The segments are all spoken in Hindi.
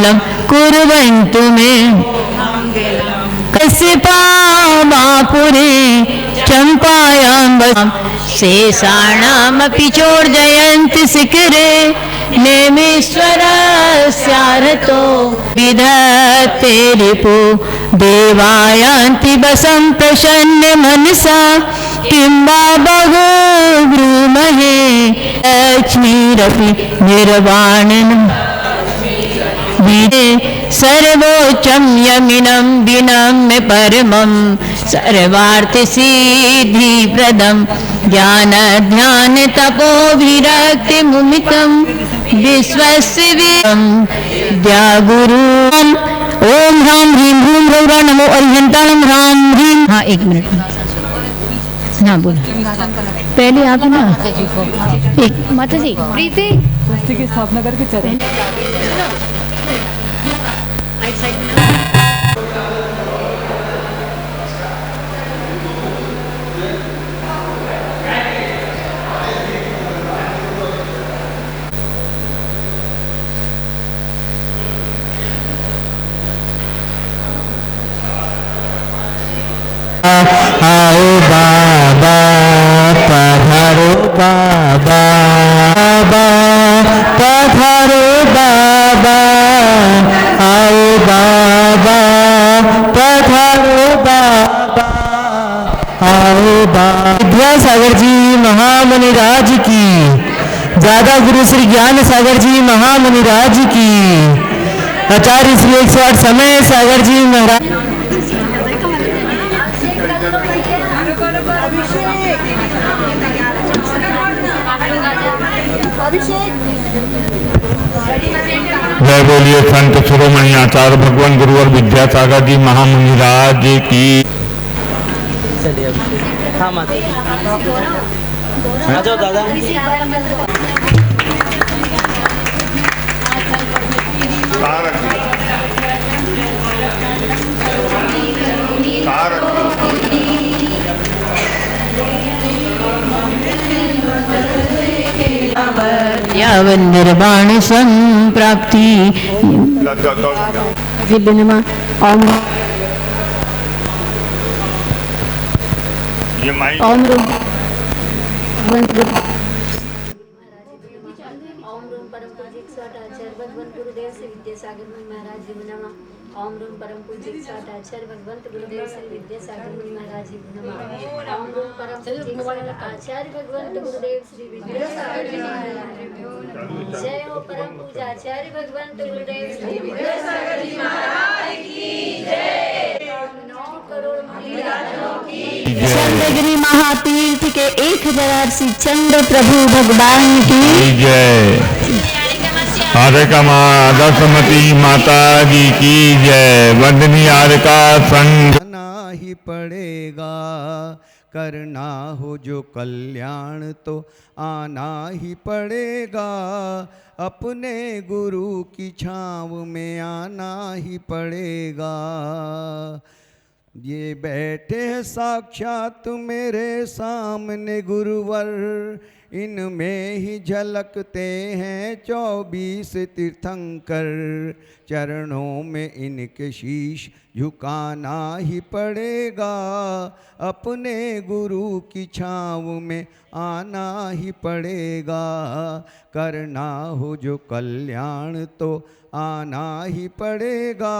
मङ्गलं कुर्वन्तु मे कश्यपापुरे चम्पायां शेषाणामपि चोर्जयन्ति शिखरे नेमीश्वरस्यार्हतो विधत्ते रिपु देवायान्ति वसं प्रसन्न मनसा किं वा बहु ब्रूमहे लक्ष्मीरपि निर्वाणनं विदे सर्वोच्चं यमिनं विनम्य परमं सर्वार्थसिद्धिप्रदं ज्ञानध्यानतपोभिरक्तिमुमितं विश्वस्य विद्यागुरुम् ओम ह्रां ह्रीं ह्रूं ह्रौरा नमो अरिहंताणं ह्रां ह्रीं। हाँ एक मिनट हाँ बोलो पहले आप ना एक माता जी प्रीति की स्थापना करके चले आओ बाबा पधारो बाबा पधारो बाबा आओ बाबा पधारो बाबा आओ बाबा। विद्यासागर जी महामुनि राज की, ज्यादा गुरु श्री ज्ञान सागर जी महामुनि राज की, आचार्य श्री 108 समय सागर जी महाराज। जय बोलिए संत शिरोमणि आचार्य भगवान गुरुवर विद्यासागर जी महामुनि राज की। चलिए हाँ माता आ जाओ दादा। निर्वाण संप्राप्ति ओम परम पूज्य आचार्य भगवंत गुरुदेव श्री विद्यासागर मुनि महाराज जी नमः। ओम रूम परम पूज्य आचार्य भगवंत गुरुदेव श्री विद्यासागर मुनि महाराज जी नमः। ओम रूम परम पूज्य आचार्य भगवंत गुरुदेव श्री विद्यासागर जी महाराज। जय हो परम पूज्य आचार्य भगवंत गुरुदेव श्री विद्यासागर जी महाराज की जय। 9 करोड़ महाराजों की चंद्रगिरी महातीर्थ के 1000 चंद्र प्रभु भगवान की जय। आर्यका दसमती माता जी की जय। वंदनी आर्यका संघ ही पड़ेगा, करना हो जो कल्याण तो आना ही पड़ेगा, अपने गुरु की छाँव में आना ही पड़ेगा। ये बैठे हैं साक्षात मेरे सामने गुरुवर, इनमें ही झलकते हैं 24 तीर्थंकर, चरणों में इनके शीश झुकाना ही पड़ेगा, अपने गुरु की छाँव में आना ही पड़ेगा, करना हो जो कल्याण तो आना ही पड़ेगा,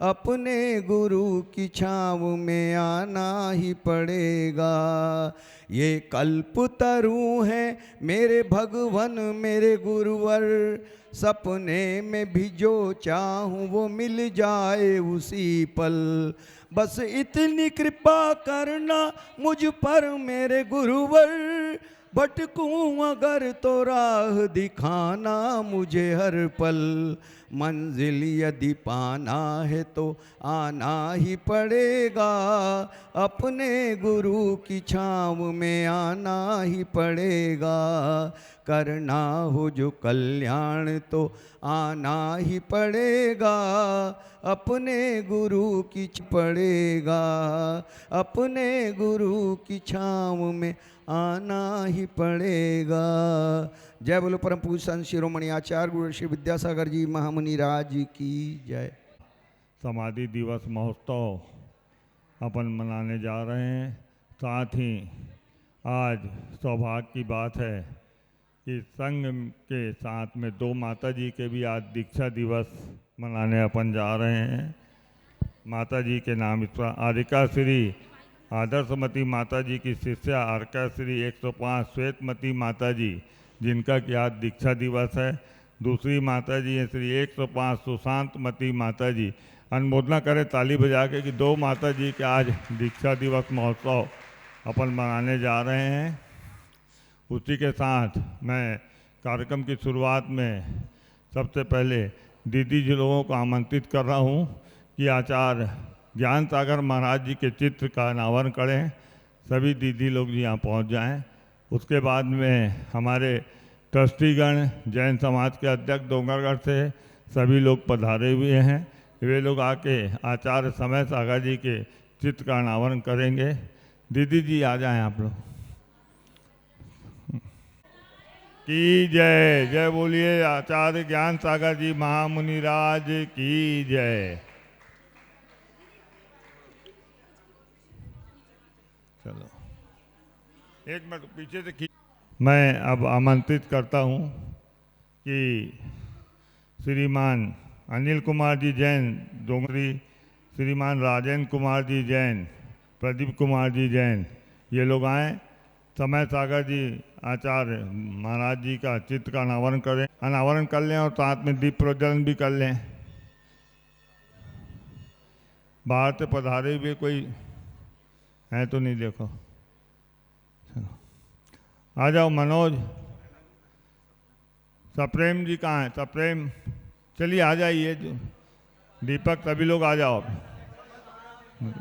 अपने गुरु की छाँव में आना ही पड़ेगा। ये कल्पतरु है मेरे भगवन मेरे गुरुवर, सपने में भी जो चाहूँ वो मिल जाए उसी पल, बस इतनी कृपा करना मुझ पर मेरे गुरुवर, भटकूं अगर तो राह दिखाना मुझे हर पल, मंजिल यदि पाना है तो आना ही पड़ेगा, अपने गुरु की छाँव में आना ही पड़ेगा, करना हो जो कल्याण तो आना ही पड़ेगा, अपने गुरु की पड़ेगा, अपने गुरु की छाँव में आना ही पड़ेगा। जय बोलो परम पूज्य संत शिरोमणि आचार्य गुरु श्री विद्यासागर जी महामुनि राज की जय। समाधि दिवस महोत्सव अपन मनाने जा रहे हैं। साथ ही आज सौभाग्य की बात है कि संघ के साथ में दो माता जी के भी आज दीक्षा दिवस मनाने अपन जा रहे हैं। माता जी के नाम इस पर आरिका श्री आदर्शमती माता जी की शिष्या आरिका श्री 105 श्वेतमती माता जी, जिनका कि आज दीक्षा दिवस है। दूसरी माता जी हैं श्री 105 सुशांतमती माता जी। अनुमोदना करें ताली बजा के कि दो माता जी के आज दीक्षा दिवस महोत्सव अपन मनाने जा रहे हैं। उसी के साथ मैं कार्यक्रम की शुरुआत में सबसे पहले दीदी जी लोगों को आमंत्रित कर रहा हूँ कि आचार्य ज्ञान सागर महाराज जी के चित्र का अनावरण करें। सभी दीदी लोग जी यहाँ पहुँच जाएं। उसके बाद में हमारे ट्रस्टीगण जैन समाज के अध्यक्ष डोंगरगढ़ से सभी लोग पधारे हुए हैं। वे लोग आके आचार्य समय सागर जी के चित्र का अनावरण करेंगे। दीदी जी आ जाएं आप लोग। की जय। जय बोलिए आचार्य ज्ञान सागर जी महामुनि राज की जय। चलो एक मिनट पीछे से मैं अब आमंत्रित करता हूँ कि श्रीमान अनिल कुमार जी जैन डोंगरी, श्रीमान राजेंद्र कुमार जी जैन, प्रदीप कुमार जी जैन, ये लोग आएँ। समय सागर जी आचार्य महाराज जी का चित्र का अनावरण कर लें और साथ में दीप प्रज्वलन भी कर लें। बाहर से पधारे हुए कोई है तो नहीं, देखो आ जाओ। मनोज, सप्रेम जी कहाँ हैं? सप्रेम चलिए आ जाइए। जो दीपक, सभी लोग आ जाओ।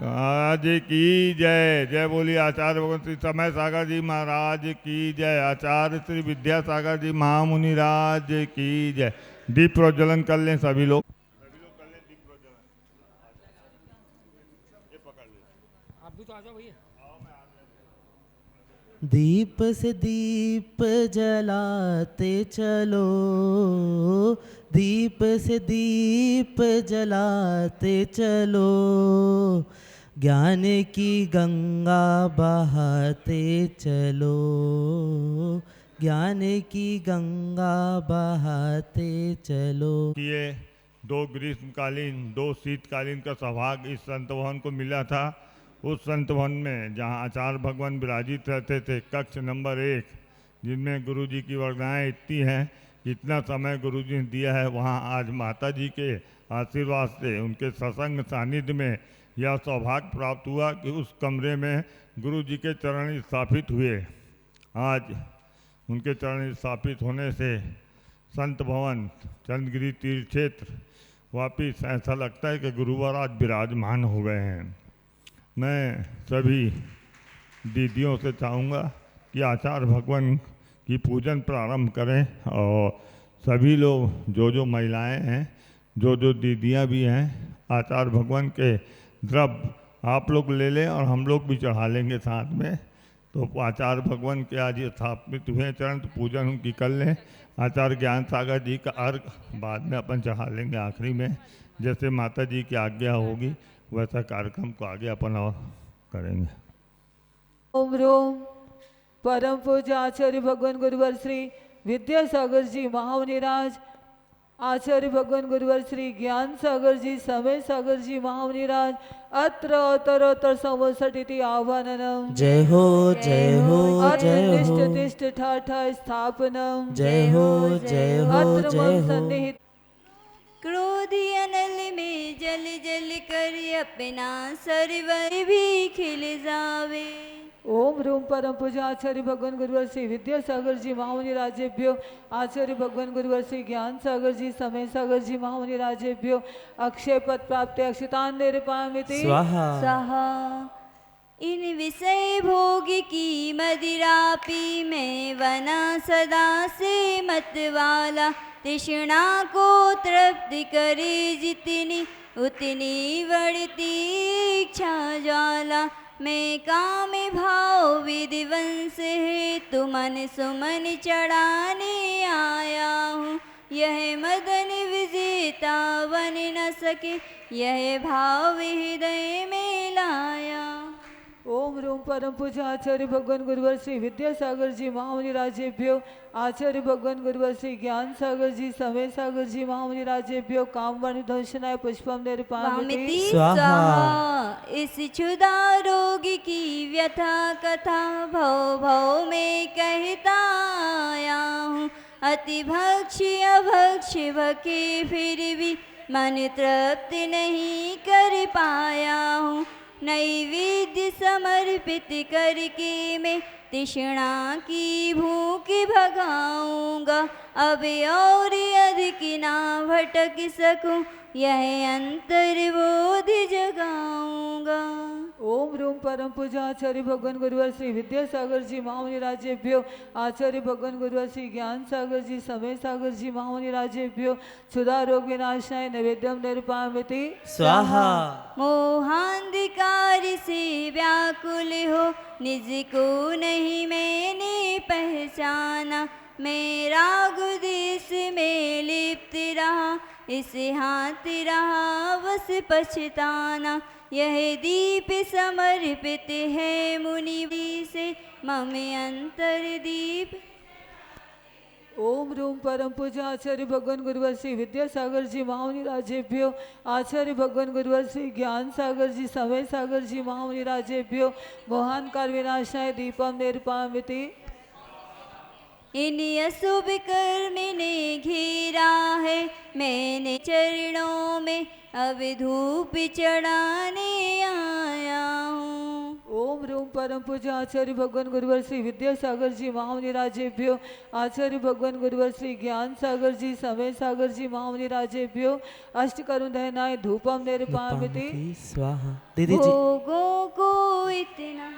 आज की जय। जय बोलिए आचार्य भगवान श्री समय सागर जी महाराज की जय। आचार्य श्री विद्यासागर जी महामुनि राज की जय। दीप प्रज्वलन कर लें सभी लोग। कर लें दीप प्रज्वलन। ये पकड़ ले। आप भी तो आ जाओ भैया। दीप से दीप जलाते चलो, दीप से दीप जलाते चलो, ज्ञान की गंगा बहाते चलो, ज्ञान की गंगा बहाते चलो। ये दो ग्रीष्मकालीन दो शीतकालीन का सौभाग्य इस संत भवन को मिला था। उस संत भवन में जहाँ आचार्य भगवान विराजित रहते थे, कक्ष नंबर 1, जिनमें गुरु जी की वरदाएँ इतनी हैं, इतना समय गुरु जी ने दिया है। वहाँ आज माता जी के आशीर्वाद से, उनके सत्संग सानिध्य में यह सौभाग्य प्राप्त हुआ कि उस कमरे में गुरु जी के चरण स्थापित हुए। आज उनके चरण स्थापित होने से संत भवन चंद्रगिरी तीर्थ क्षेत्र वापिस ऐसा लगता है कि गुरुवर आज विराजमान हो गए हैं। मैं सभी दीदियों से चाहूँगा कि आचार्य भगवान की पूजन प्रारंभ करें और सभी लोग जो जो महिलाएं हैं, जो जो दीदियां भी हैं, आचार्य भगवान के द्रव्य आप लोग ले लें और हम लोग भी चढ़ा लेंगे साथ में। तो आचार्य भगवान के आज स्थापित हुए चरण, तो पूजन उनकी कर लें। आचार्य ज्ञान सागर जी का अर्घ बाद में अपन चढ़ा लेंगे आखिरी में। जैसे माता जी की आज्ञा होगी वैसा कार्यक्रम को आगे अपन और करेंगे। ओम रोम परम पूज्य आचार्य भगवान गुरुवर श्री विद्यासागर जी महामुनि राज, आचार्य भगवान गुरुवर श्री ज्ञान सागर जी समय सागर जी महामुनि राज, अत्र उत्तरोत्तर संवत्सरिति आह्वाननम। जय हो जय हो जय हो। अत्र तिष्ठ ठाठा स्थापनम। जय हो जय हो अत्र जय मम हो। सन्निहित। क्रोधी अनल में जल जल कर अपना सरवर भी खिल जावे। ओम रूम परम पूज्य आचार्य भगवान गुरुवर श्री विद्यासागर जी महामुनि राजेभ्यो, आचार्य भगवान गुरुवर श्री ज्ञान सागर जी समय सागर जी महामुनि राजेभ्यो, अक्षय पद प्राप्ति अक्षतान निर्पामिति स्वाहा। स्वाहा। इन विषय भोग की मदिरा पी मैं वना सदा से मत वाला, तृष्णा को तृप्ति करे जितनी उतनी बढ़ती इच्छा ज्वाला। मैं काम भाव विधिवंश है तु मन सुमन चढ़ाने आया हूँ, यह मदन विजेता बन न सके, यह भाव हृदय में लाया। ओम रूम परम पूज्य आचार्य भगवान गुरुवर श्री विद्यासागर जी महामुनि राजेभ्यो, आचार्य भगवान गुरुवर श्री ज्ञान सागर जी समय सागर जी महामुनि राजेभ्यो, कामवाणी ध्वंसनाय पुष्पम वामिति स्वाहा। स्वाहा। इस क्षुधा रोग की व्यथा कथा भव भव में कहता आया हूँ, अति भक्ष्य अभक्ष्य भके फिर भी मन तृप्ति नहीं कर पाया हूँ, नैवेद्य समर्पित करके मैं तृष्णा की भूख भगाऊंगा, अब और अधिक ना भटक सकूं, यह अंतर्बोध जगाऊंगा। ओम रूम परम पूज्य आचार्य भगवान गुरुवर श्री विद्यासागर जी महामुनि राजेभ्यो, आचार्य भगवान गुरुवर श्री ज्ञान सागर जी समय सागर जी महामुनि राजेभ्यो, क्षुधा रोग विनाशाय नैवेद्यम निरुपयामिति स्वाहा। मोहांधकार से व्याकुल हो निज को नहीं मैंने पहचाना, मेरा गुदेश में लिप्त रहा इस हाथ रहा बस पछताना, यह दीप समर्पित है मुनि से मम अंतर दीप। ओम रूम परम पूज्य आचार्य भगवान गुरुवर श्री विद्यासागर जी महामुनि राजेभ्यो, आचार्य भगवान गुरुवर श्री ज्ञान सागर जी समय सागर जी महामुनि राजेभ्यो, मोहन काल विनाशाय दीपम निरुपयामिति। इन अशुभ कर्म ने घेरा है मैंने चरणों में अब धूप चढ़ाने आया हूँ। ओम रूम परम पूज्य आचार्य भगवान गुरुवर श्री विद्यासागर जी महामुनि राजेभ्यो, आचार्य भगवान गुरुवर श्री ज्ञान सागर जी समय सागर जी महामुनि राजेभ्यो, अष्ट करुण दहनाय धूपम निरुपयामिति स्वाहा। दीदी जी भोगों को इतना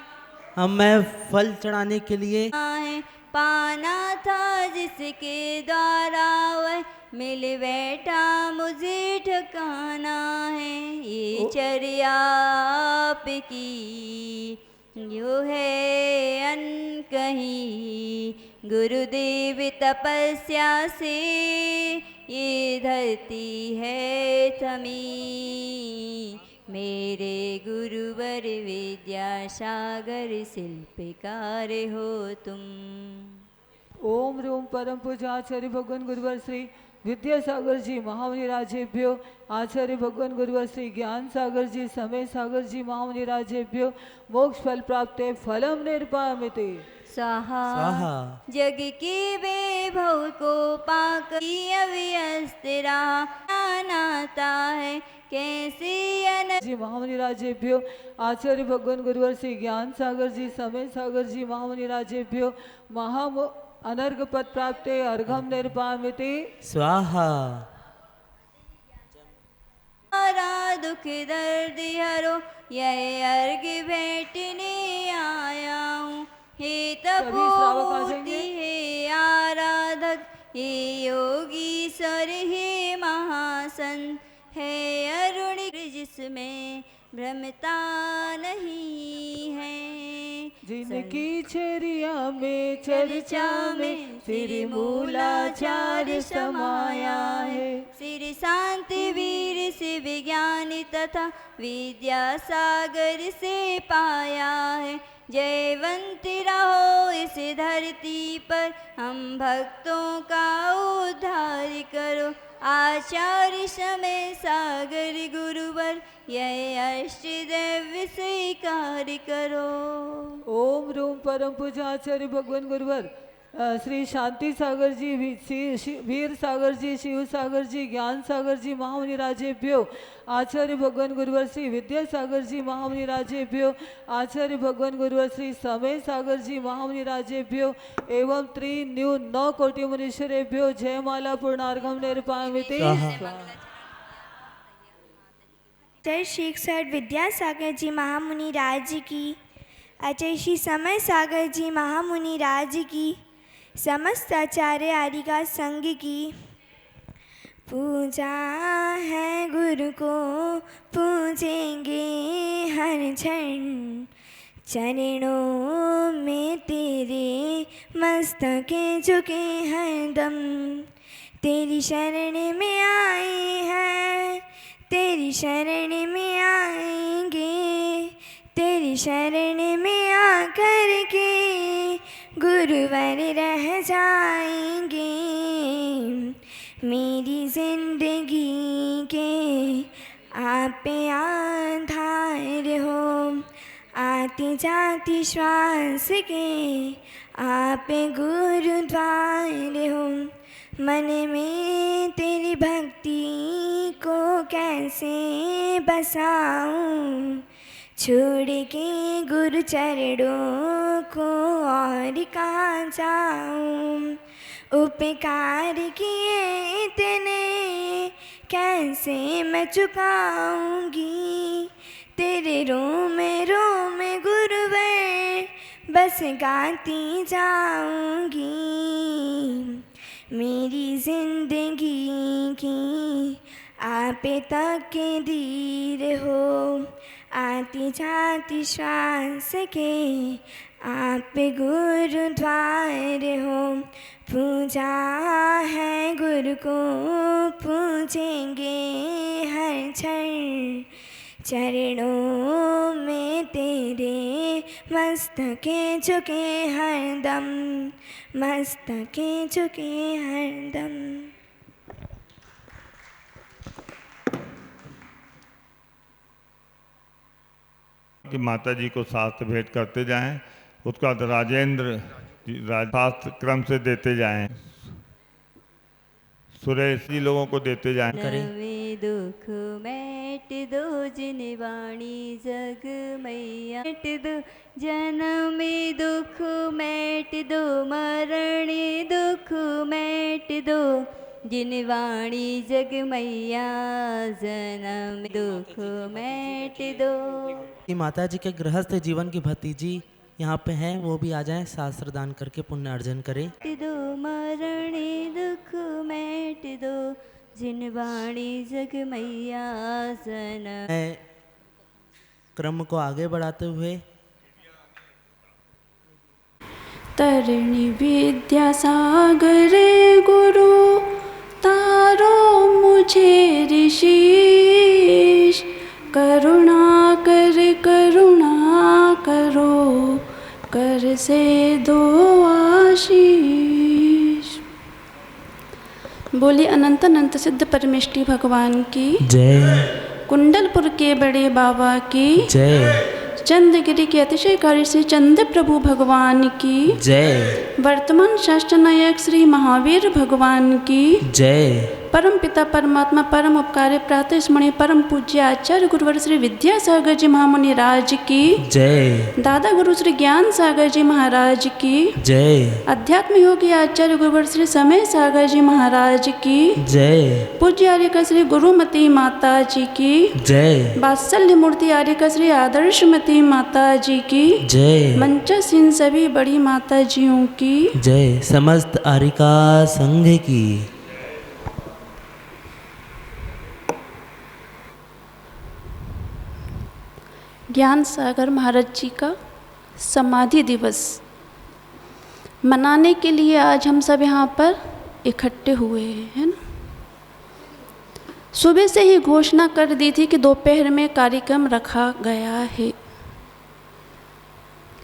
अब मैं फल चढ़ाने के लिए है पाना था जिसके द्वारा वह मिल बैठा मुझे ठिकाना है, ये चर्या आपकी जो है अनकही, गुरुदेव तपस्या से ये धरती है थमी, मेरे गुरुवर विद्यासागर शिल्पकार हो तुम। ओम रूम परम पूज्य आचार्य भगवान गुरुवर श्री विद्यासागर जी महामुनि राजेभ्यो, आचार्य भगवान गुरुवर श्री ज्ञान सागर जी समय सागर जी महामुनि राजेभ्यो, मोक्ष फल प्राप्त फलम निरुपयामिति स्वाहा। स्वाहा। जग के वैभव को पाकर अव्यस्त रहा नाता है कैसे अन जी महामुनि राजेभ्यो, आचार्य भगवान गुरुवर श्री ज्ञान सागर जी समय सागर जी महामुनि राजेभ्यो, महा अनर्घ पद प्राप्त अर्घम निरुपयामिति स्वाहा। सारा दुख दर्द हरो यह अर्घ भेंटने आया हूँ, हे सभी श्रावक आ तपोमूर्ति जाएंगे। हे आराधक हे योगीश्वर हे महासंत है अरुण जिसमें भ्रमता नहीं है, जिनकी चर्या में चर्चा में श्री मूलाचार्य समाया है, श्री शांति वीर से विज्ञानी तथा विद्यासागर से पाया है, जयवंत रहो इस धरती पर हम भक्तों का उद्धार करो, आचार्य समय सागर गुरुवर यह अष्ट देव स्वीकार करो। ओम रूम परम पूज्य आचार्य भगवान गुरुवर श्री शांति सागर जी वीर सागर जी शिव सागर जी ज्ञान सागर जी महामुनि राजेभ्यो, आचार्य भगवान गुरुवर श्री विद्यासागर जी महामुनि राजेभ्यो, आचार्य भगवान गुरुवर श्री समय सागर जी महामुनि राजेभ्यो एवं त्रिन्यू 9 कोटि मुनीश्वरेभ्यो जयमाला पूर्णार्घम निरुपयामिति। जय श्री सर विद्यासागर जी महामुनि राज की आचार्य श्री समय सागर जी महामुनि राज की, समस्त आचार्य आरिका संघ की पूजा है। गुरु को पूजेंगे हर क्षण, चरणों में तेरे मस्तके झुके हरदम। तेरी शरण में आए हैं, तेरी शरण में आएंगे, तेरी शरण में आकर के गुरुवर रह जाएंगे। मेरी जिंदगी के आप आधार हो, आती जाती श्वास के आप गुरुद्वार हो। मन में तेरी भक्ति को कैसे बसाऊं, छोड़ के गुरु चरणों को और कहाँ जाऊं। उपकार किए इतने कैसे मैं चुकाऊंगी, तेरे रोम गुरुवर बस गाती जाऊंगी। मेरी जिंदगी की आप तकदीर हो, आती जाती श्वास के आप गुरुद्वार हो। पूजा है गुरु को पूजेंगे हर क्षण, चरणों में तेरे मस्तके झुके हरदम, मस्तके झुके हरदम। कि माता जी को शास्त्र भेंट करते जाएं, उसका राजेंद्र शास्त्र क्रम से देते जाएं, सुरेश जी लोगों को देते जाएं। नवे दुख मैट दो जिन वाणी जग मैया, मैट दो जन्म दुख मैट दो, मरण दुख मैट दो जिन वाणी जग मैया, जन्म दुख मैट दो। कि माता जी के गृहस्थ जीवन की भतीजी यहाँ पे हैं, वो भी आ जाएं, शास्त्र दान करके पुण्य अर्जन करें। दो मरण दुख मैट दो जिन वाणी जग मैया, जन्म। क्रम को आगे बढ़ाते हुए तरणी विद्या सागर गुरु तारो मुझे ऋषिश, करुणा करो कर से दो आशीष। बोले अनंत अनंत सिद्ध परमेष्टि भगवान की जय। कुंडलपुर के बड़े बाबा की जय। चंद्रगिरी के अतिशयकारी श्री चंद्र प्रभु भगवान की जय। वर्तमान शास्त्र नायक श्री महावीर भगवान की जय। परम पिता परमात्मा परम उपकारी प्रातः स्मरणीय परम पूज्य आचार्य गुरुवर श्री विद्यासागर जी महामुनि राज की जय। दादा गुरु श्री ज्ञान सागर जी महाराज की जय। अध्यात्म योगी आचार्य गुरुवर श्री समय सागर जी महाराज की जय। पूज्य आर्यका श्री गुरुमती माता जी की जय। वात्सल्य मूर्ति आर्यका श्री आदर्शमती माता जी की जय। मंचासीन सभी बड़ी माता जियों की जय। समस्त आरिका संघ की ज्ञान सागर महाराज जी का समाधि दिवस मनाने के लिए आज हम सब यहाँ पर इकट्ठे हुए हैं, है ना। सुबह से ही घोषणा कर दी थी कि दोपहर में कार्यक्रम रखा गया है,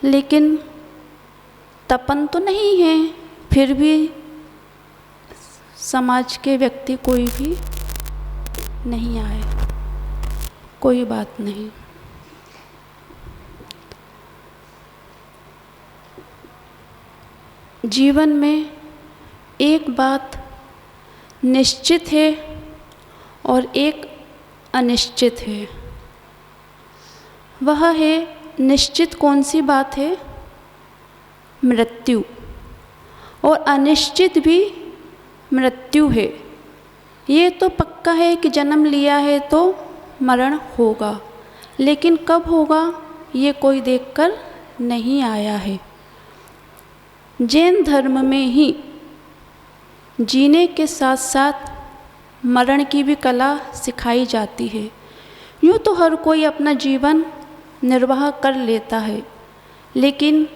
लेकिन तपन तो नहीं है, फिर भी समाज के व्यक्ति कोई भी नहीं आए। कोई बात नहीं, जीवन में एक बात निश्चित है और एक अनिश्चित है। वह है निश्चित कौन सी बात है? मृत्यु। और अनिश्चित भी मृत्यु है। ये तो पक्का है कि जन्म लिया है तो मरण होगा, लेकिन कब होगा ये कोई देखकर नहीं आया है। जैन धर्म में ही जीने के साथ साथ मरण की भी कला सिखाई जाती है। यूँ तो हर कोई अपना जीवन निर्वाह कर लेता है, लेकिन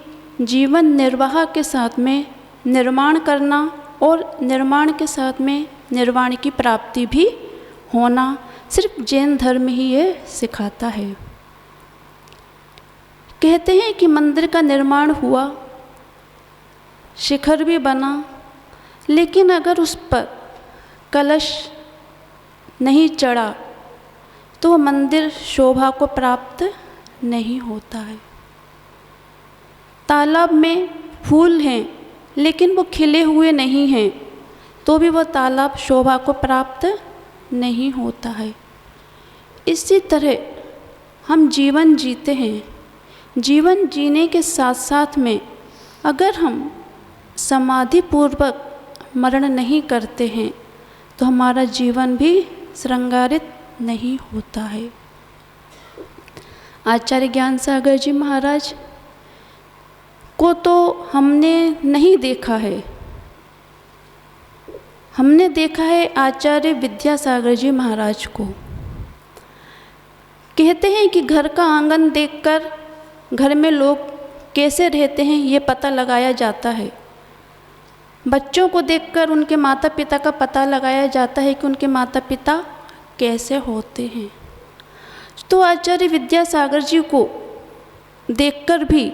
जीवन निर्वाह के साथ में निर्माण करना और निर्माण के साथ में निर्वाण की प्राप्ति भी होना सिर्फ जैन धर्म ही ये सिखाता है। कहते हैं कि मंदिर का निर्माण हुआ, शिखर भी बना, लेकिन अगर उस पर कलश नहीं चढ़ा तो वह मंदिर शोभा को प्राप्त नहीं होता है। तालाब में फूल हैं लेकिन वो खिले हुए नहीं हैं तो भी वह तालाब शोभा को प्राप्त नहीं होता है। इसी तरह हम जीवन जीते हैं। जीवन जीने के साथ साथ में अगर हम समाधि पूर्वक मरण नहीं करते हैं तो हमारा जीवन भी श्रृंगारित नहीं होता है। आचार्य ज्ञान सागर जी महाराज को तो हमने नहीं देखा है, हमने देखा है आचार्य विद्यासागर जी महाराज को। कहते हैं कि घर का आंगन देखकर घर में लोग कैसे रहते हैं ये पता लगाया जाता है। बच्चों को देखकर उनके माता पिता का पता लगाया जाता है कि उनके माता पिता कैसे होते हैं। तो आचार्य विद्यासागर जी को देखकर भी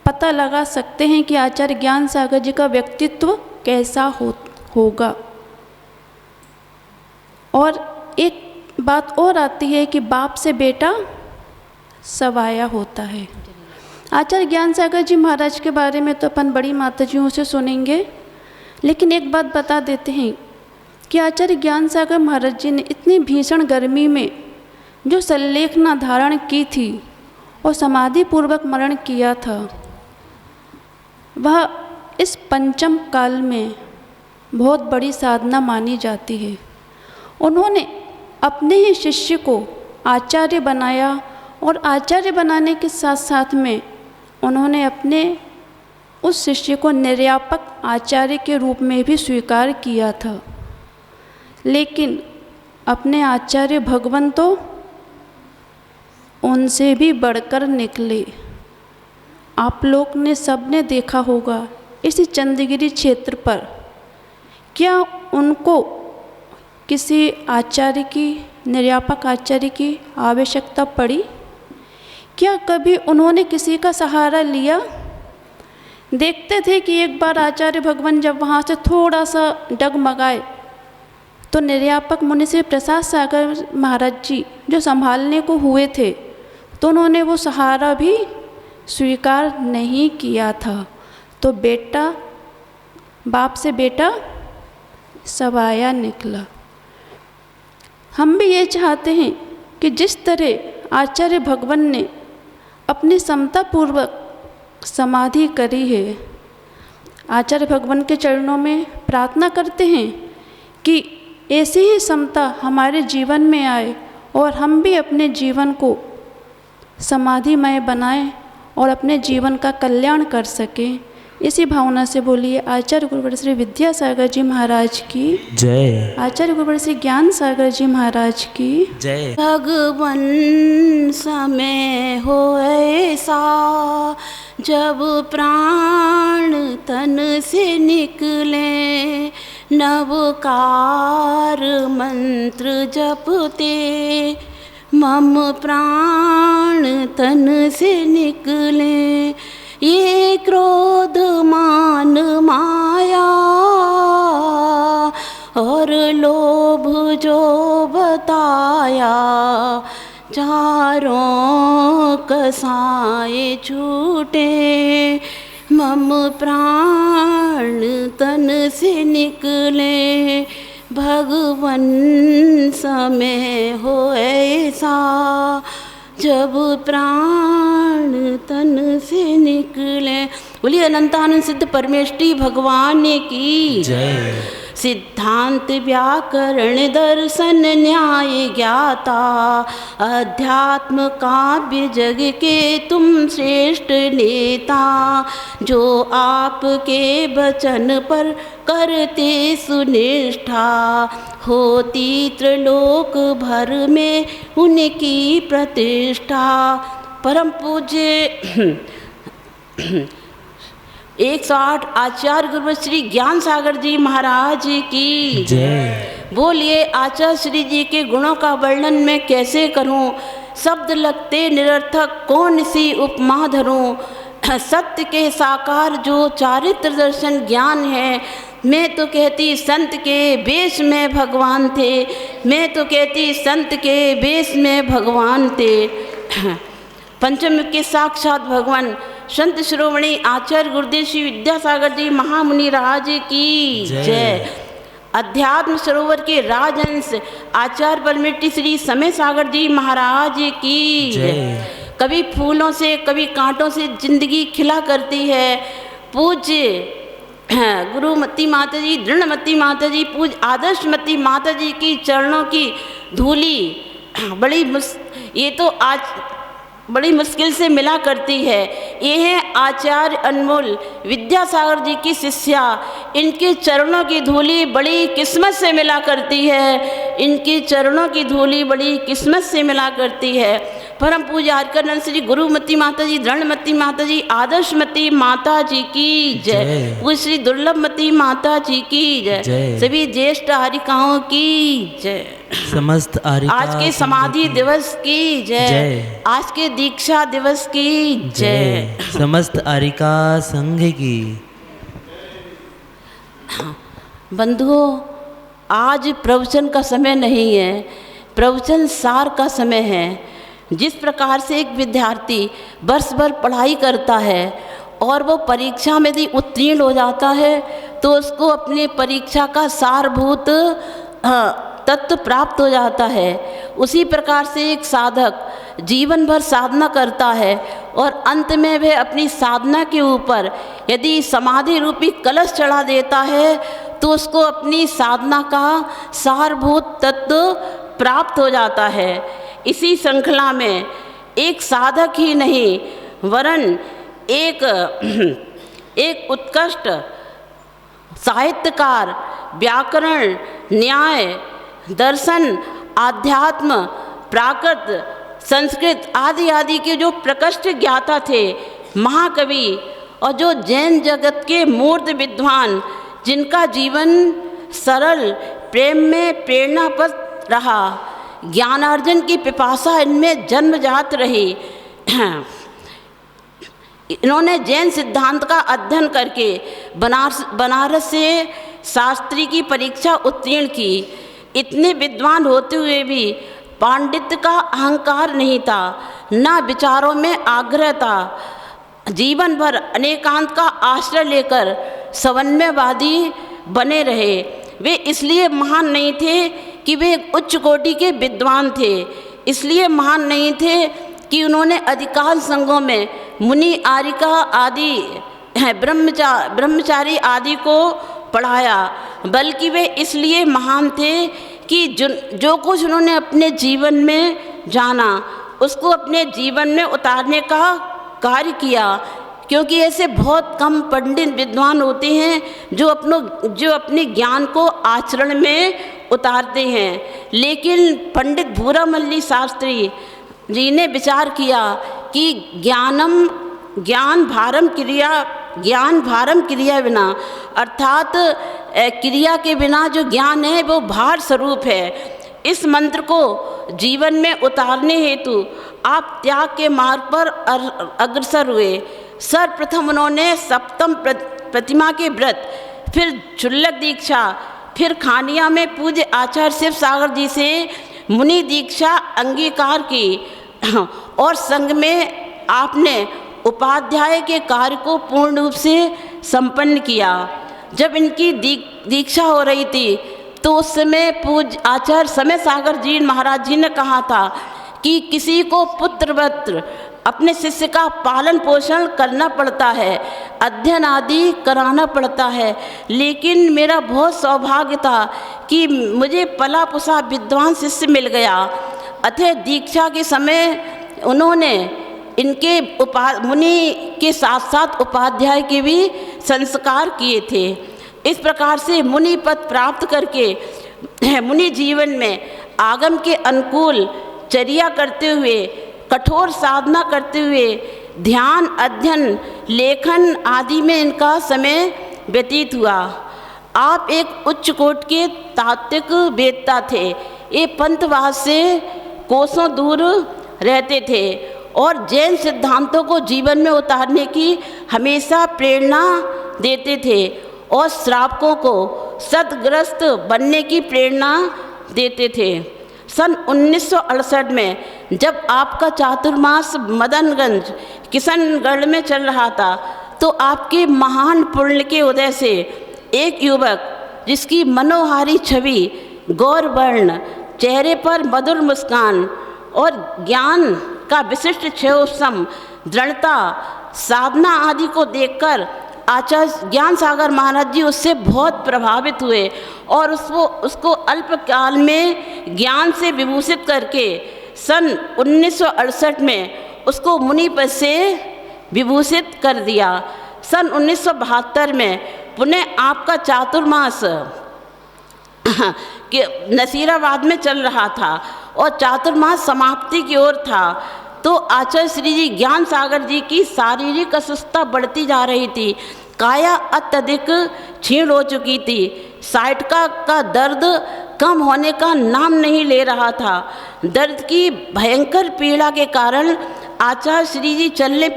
पता लगा सकते हैं कि आचार्य ज्ञान सागर जी का व्यक्तित्व कैसा होगा। और एक बात और आती है कि बाप से बेटा सवाया होता है। आचार्य ज्ञान सागर जी महाराज के बारे में तो अपन बड़ी माताजियों से सुनेंगे, लेकिन एक बात बता देते हैं कि आचार्य ज्ञान सागर महाराज जी ने इतनी भीषण गर्मी में जो सल्लेखना धारण की थी और समाधि पूर्वक मरण किया था, वह इस पंचम काल में बहुत बड़ी साधना मानी जाती है। उन्होंने अपने ही शिष्य को आचार्य बनाया और आचार्य बनाने के साथ साथ में उन्होंने अपने उस शिष्य को निर्यापक आचार्य के रूप में भी स्वीकार किया था। लेकिन अपने आचार्य भगवान तो उनसे भी बढ़कर निकले। आप लोग ने सबने देखा होगा इसी चंदगिरी क्षेत्र पर क्या उनको किसी आचार्य की, निर्यापक आचार्य की आवश्यकता पड़ी? क्या कभी उन्होंने किसी का सहारा लिया? देखते थे कि एक बार आचार्य भगवान जब वहाँ से थोड़ा सा डगमगाए तो निर्यापक मुनि श्री प्रसाद सागर महाराज जी जो संभालने को हुए थे तो उन्होंने वो सहारा भी स्वीकार नहीं किया था। तो बेटा, बाप से बेटा सवाया निकला। हम भी ये चाहते हैं कि जिस तरह आचार्य भगवान ने अपनी समता पूर्वक समाधि करी है, आचार्य भगवान के चरणों में प्रार्थना करते हैं कि ऐसी ही समता हमारे जीवन में आए और हम भी अपने जीवन को समाधिमय बनाएं और अपने जीवन का कल्याण कर सकें। इसी भावना से बोलिए आचार्य गुरुवर श्री विद्यासागर जी महाराज की जय। आचार्य गुरुवर श्री ज्ञान सागर जी महाराज की जय। भगवन समय हो ऐसा जब प्राण तन से निकले, नवकार मंत्र जपते मम प्राण तन से निकले। ये क्रोध मान माया और लोभ जो बताया, चारों कसाए छूटे मम प्राण तन से निकले। भगवन समय हो ऐसा जब प्राण तन से निकले। बोलिए अनंतानंद सिद्ध परमेष्ठी भगवान की जय। सिद्धांत व्याकरण दर्शन न्याय ज्ञाता, अध्यात्म काव्य जग के तुम श्रेष्ठ नेता। जो आपके वचन पर करते सुनिष्ठा, होती त्रिलोक भर में उनकी प्रतिष्ठा। परम पूज्य 108 आचार्य गुरु श्री ज्ञान सागर जी महाराज की जय। बोलिए आचार्य श्री जी के गुणों का वर्णन मैं कैसे करूं, शब्द लगते निरर्थक कौन सी उपमा धरूं। सत्य के साकार जो चारित्र दर्शन ज्ञान है, मैं तो कहती संत के वेश में भगवान थे, मैं तो कहती संत के वेश में भगवान थे। पंचम के साक्षात भगवान संत शिरोमणि आचार्य गुरुदेव श्री विद्यासागर जी महामुनि राज की जय। अध्यात्म सरोवर के राजहंस आचार्य परमेष्ठी श्री समय सागर जी महाराज की जय। कभी फूलों से कभी कांटों से जिंदगी खिला करती है। पूज्य गुरुमती माता जी, दृढ़मती माता जी, पूज्य आदर्शमती माता जी की चरणों की धूली ये तो आज बड़ी मुश्किल से मिला करती है। ये है आचार्य अनमोल विद्यासागर जी की शिष्या, इनके चरणों की धूली बड़ी किस्मत से मिला करती है, इनके चरणों की धूली बड़ी किस्मत से मिला करती है। परम पूज्य आर्कनंद श्री गुरुमती माता जी, दृढ़मती माता जी, आदर्शमती माता जी की जय। पूज्य श्री दुर्लभमती माता जी की जय। सभी ज्येष्ठ आरिकाओं की जय। समस्त आज के समाधि दिवस की जय, आज के दीक्षा दिवस की जय, समस्त आरिका संघ की। बंधुओं, आज प्रवचन का समय नहीं है, प्रवचन सार का समय है। जिस प्रकार से एक विद्यार्थी वर्ष भर पढ़ाई करता है और वो परीक्षा में यदि उत्तीर्ण हो जाता है तो उसको अपनी परीक्षा का सारभूत तत्व प्राप्त हो जाता है, उसी प्रकार से एक साधक जीवन भर साधना करता है और अंत में वह अपनी साधना के ऊपर यदि समाधि रूपी कलश चढ़ा देता है तो उसको अपनी साधना का सारभूत तत्व प्राप्त हो जाता है। इसी श्रृंखला में एक साधक ही नहीं वरन एक उत्कृष्ट साहित्यकार, व्याकरण, न्याय, दर्शन, आध्यात्म, प्राकृत, संस्कृत आदि आदि के जो प्रकृष्ट ज्ञाता थे, महाकवि और जो जैन जगत के मूर्त विद्वान, जिनका जीवन सरल प्रेम में प्रेरणापद रहा, ज्ञानार्जन की पिपासा इनमें जन्मजात रही। इन्होंने जैन सिद्धांत का अध्ययन करके बनारस से शास्त्री की परीक्षा उत्तीर्ण की। इतने विद्वान होते हुए भी पांडित्य का अहंकार नहीं था, न विचारों में आग्रह था। जीवन भर अनेकांत का आश्रय लेकर समन्वयवादी बने रहे। वे इसलिए महान नहीं थे कि वे उच्च कोटि के विद्वान थे, इसलिए महान नहीं थे कि उन्होंने अधिकांश संघों में मुनि, आरिका आदि ब्रह्मचारी आदि को पढ़ाया, बल्कि वे इसलिए महान थे कि जो कुछ उन्होंने अपने जीवन में जाना उसको अपने जीवन में उतारने का कार्य किया। क्योंकि ऐसे बहुत कम पंडित विद्वान होते हैं जो अपने ज्ञान को आचरण में उतारते हैं। लेकिन पंडित भूरामल्ली शास्त्री जी ने विचार किया कि ज्ञान भारम क्रिया बिना, अर्थात क्रिया के बिना जो ज्ञान है वो भार स्वरूप है। इस मंत्र को जीवन में उतारने हेतु आप त्याग के मार्ग पर अग्रसर हुए। सर्वप्रथम उन्होंने सप्तम प्रतिमा के व्रत, फिर क्षुल्लक दीक्षा, फिर खानिया में पूज्य आचार्य शिव सागर जी से मुनि दीक्षा अंगीकार की और संग में आपने उपाध्याय के कार्य को पूर्ण रूप से संपन्न किया। जब इनकी दीक्षा हो रही थी तो उस समय पूज्य आचार्य समय सागर जी महाराज जी ने कहा था कि किसी को पुत्रवत्र अपने शिष्य का पालन पोषण करना पड़ता है, अध्ययन आदि कराना पड़ता है। लेकिन मेरा बहुत सौभाग्य था कि मुझे पला पुसा विद्वान शिष्य मिल गया। अतः दीक्षा के समय उन्होंने इनके मुनि के साथ साथ उपाध्याय के भी संस्कार किए थे। इस प्रकार से मुनि पद प्राप्त करके मुनि जीवन में आगम के अनुकूल चर्या करते हुए, कठोर साधना करते हुए, ध्यान, अध्ययन, लेखन आदि में इनका समय व्यतीत हुआ। आप एक उच्च कोटि के तात्विक वेदता थे। ये पंथवाद से कोसों दूर रहते थे और जैन सिद्धांतों को जीवन में उतारने की हमेशा प्रेरणा देते थे और श्रावकों को सद्ग्रस्त बनने की प्रेरणा देते थे। सन 1968 में जब आपका चातुर्मास मदनगंज किशनगढ़ में चल रहा था, तो आपके महान पुण्य के उदय से एक युवक जिसकी मनोहारी छवि, गौरवर्ण, चेहरे पर मधुर मुस्कान और ज्ञान का विशिष्ट क्षयोत्सम, दृढ़ता, साधना आदि को देखकर आचार्य ज्ञान सागर महाराज जी उससे बहुत प्रभावित हुए और उसको अल्पकाल में ज्ञान से विभूषित करके सन 1968 में उसको मुनि पद से विभूषित कर दिया। सन 1972 में पुनः आपका चातुर्मास के नसीराबाद में चल रहा था और चातुर्मास समाप्ति की ओर था, तो आचार्य श्री जी ज्ञान सागर जी की शारीरिक अस्वस्थता बढ़ती जा रही थी। काया अत्यधिक क्षीण हो चुकी थी। साइटिका का दर्द कम होने का नाम नहीं ले रहा था। दर्द की भयंकर पीड़ा के कारण आचार्य श्री जी चलने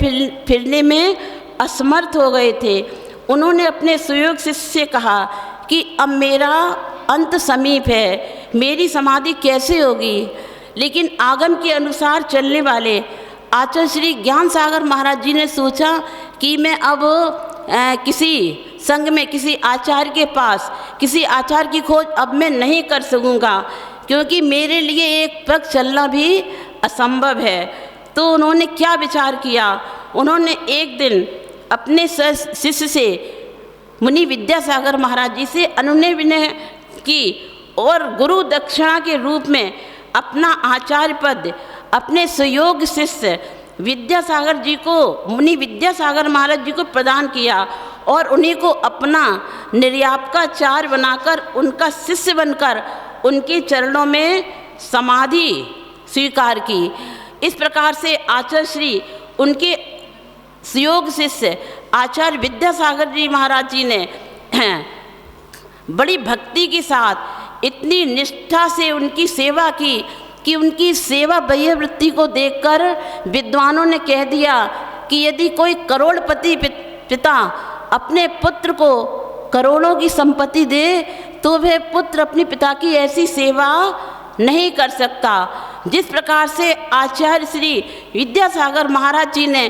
फिरने में असमर्थ हो गए थे। उन्होंने अपने सुयोग शिष्य से कहा कि अब मेरा अंत समीप है, मेरी समाधि कैसे होगी। लेकिन आगम के अनुसार चलने वाले आचार्य श्री ज्ञान सागर महाराज जी ने सोचा कि मैं अब किसी संग में, किसी आचार्य के पास, किसी आचार्य की खोज अब मैं नहीं कर सकूँगा, क्योंकि मेरे लिए एक पग चलना भी असंभव है। तो उन्होंने क्या विचार किया, उन्होंने एक दिन अपने शिष्य से मुनि विद्यासागर महाराज जी से अनुनय विनय की और गुरु दक्षिणा के रूप में अपना आचार्य पद अपने सहयोग शिष्य विद्यासागर जी को, मुनि विद्यासागर महाराज जी को प्रदान किया और उन्हीं को अपना निर्यापकाचार्य बनाकर, उनका शिष्य बनकर उनके चरणों में समाधि स्वीकार की। इस प्रकार से आचार्य श्री उनके सहयोग शिष्य आचार्य विद्यासागर जी महाराज जी ने बड़ी भक्ति के साथ, इतनी निष्ठा से उनकी सेवा की कि उनकी सेवा बाह्य वृत्ति को देखकर विद्वानों ने कह दिया कि यदि कोई करोड़पति पिता अपने पुत्र को करोड़ों की संपत्ति दे तो वह पुत्र अपने पिता की ऐसी सेवा नहीं कर सकता। जिस प्रकार से आचार्य श्री विद्यासागर महाराज जी ने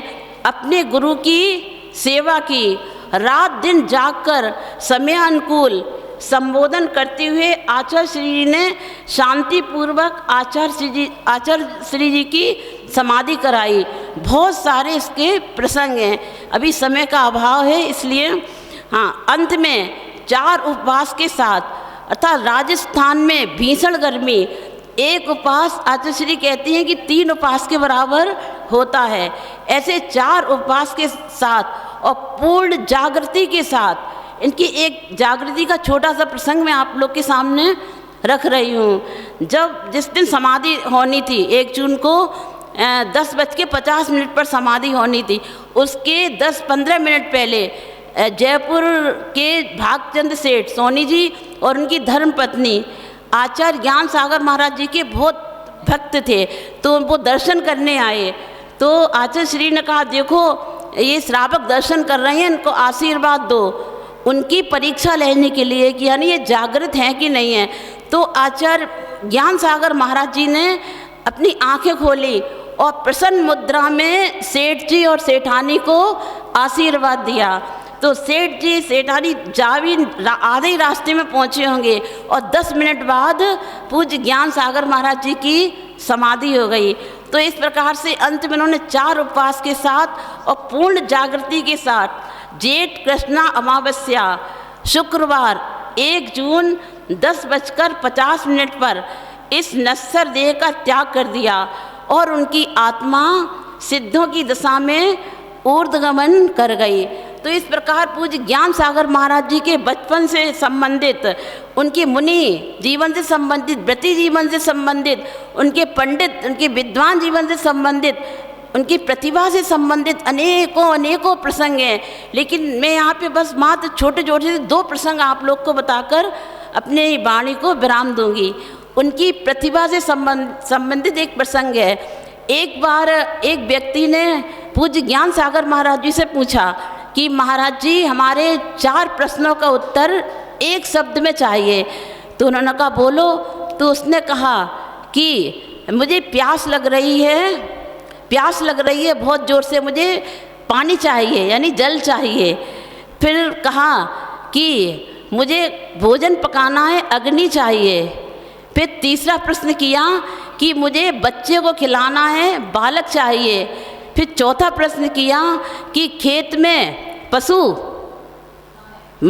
अपने गुरु की सेवा की, रात दिन जागकर समयानुकूल संबोधन करते हुए आचार्य श्री जी ने शांतिपूर्वक आचार्य श्री जी की समाधि कराई। बहुत सारे इसके प्रसंग हैं, अभी समय का अभाव है इसलिए अंत में 4 उपवास के साथ, अर्थात राजस्थान में भीषण गर्मी, एक उपवास आचार्य श्री कहती हैं कि 3 उपवास के बराबर होता है। ऐसे 4 उपवास के साथ और पूर्ण जागृति के साथ, इनकी एक जागृति का छोटा सा प्रसंग मैं आप लोग के सामने रख रही हूँ। जिस दिन समाधि होनी थी, 1 जून को 10:50 पर समाधि होनी थी, उसके 10-15 मिनट पहले जयपुर के भागचंद सेठ सोनी जी और उनकी धर्मपत्नी आचार्य ज्ञान सागर महाराज जी के बहुत भक्त थे, तो वो दर्शन करने आए। तो आचार्य श्री ने कहा, देखो ये श्रावक दर्शन कर रहे हैं, इनको आशीर्वाद दो, उनकी परीक्षा लेने के लिए कि यानी ये जागृत हैं कि नहीं है। तो आचार्य ज्ञान सागर महाराज जी ने अपनी आंखें खोली और प्रसन्न मुद्रा में सेठ जी और सेठानी को आशीर्वाद दिया। तो सेठ जी सेठानी आधे रास्ते में पहुँचे होंगे और 10 मिनट बाद पूज्य ज्ञान सागर महाराज जी की समाधि हो गई। तो इस प्रकार से अंत में उन्होंने 4 उपवास के साथ और पूर्ण जागृति के साथ जेठ कृष्णा अमावस्या शुक्रवार 1 जून 10:50 पर इस नश्वर देह का त्याग कर दिया और उनकी आत्मा सिद्धों की दशा में ऊर्ध्वगमन कर गई। तो इस प्रकार पूज्य ज्ञान सागर महाराज जी के बचपन से संबंधित, उनके मुनि जीवन से संबंधित, व्रती जीवन से संबंधित, उनके पंडित, उनके विद्वान जीवन से संबंधित, उनकी प्रतिभा से संबंधित अनेकों प्रसंग हैं। लेकिन मैं यहाँ पे बस मात्र छोटे से 2 प्रसंग आप लोग को बताकर अपने वाणी को विराम दूंगी। उनकी प्रतिभा से संबंधित एक प्रसंग है। एक बार एक व्यक्ति ने पूज्य ज्ञान सागर महाराज जी से पूछा कि महाराज जी हमारे 4 प्रश्नों का उत्तर एक शब्द में चाहिए। तो उन्होंने कहा बोलो। तो उसने कहा कि मुझे प्यास लग रही है बहुत ज़ोर से, मुझे पानी चाहिए यानी जल चाहिए। फिर कहा कि मुझे भोजन पकाना है, अग्नि चाहिए। फिर तीसरा प्रश्न किया कि मुझे बच्चे को खिलाना है, बालक चाहिए। फिर चौथा प्रश्न किया कि खेत में पशु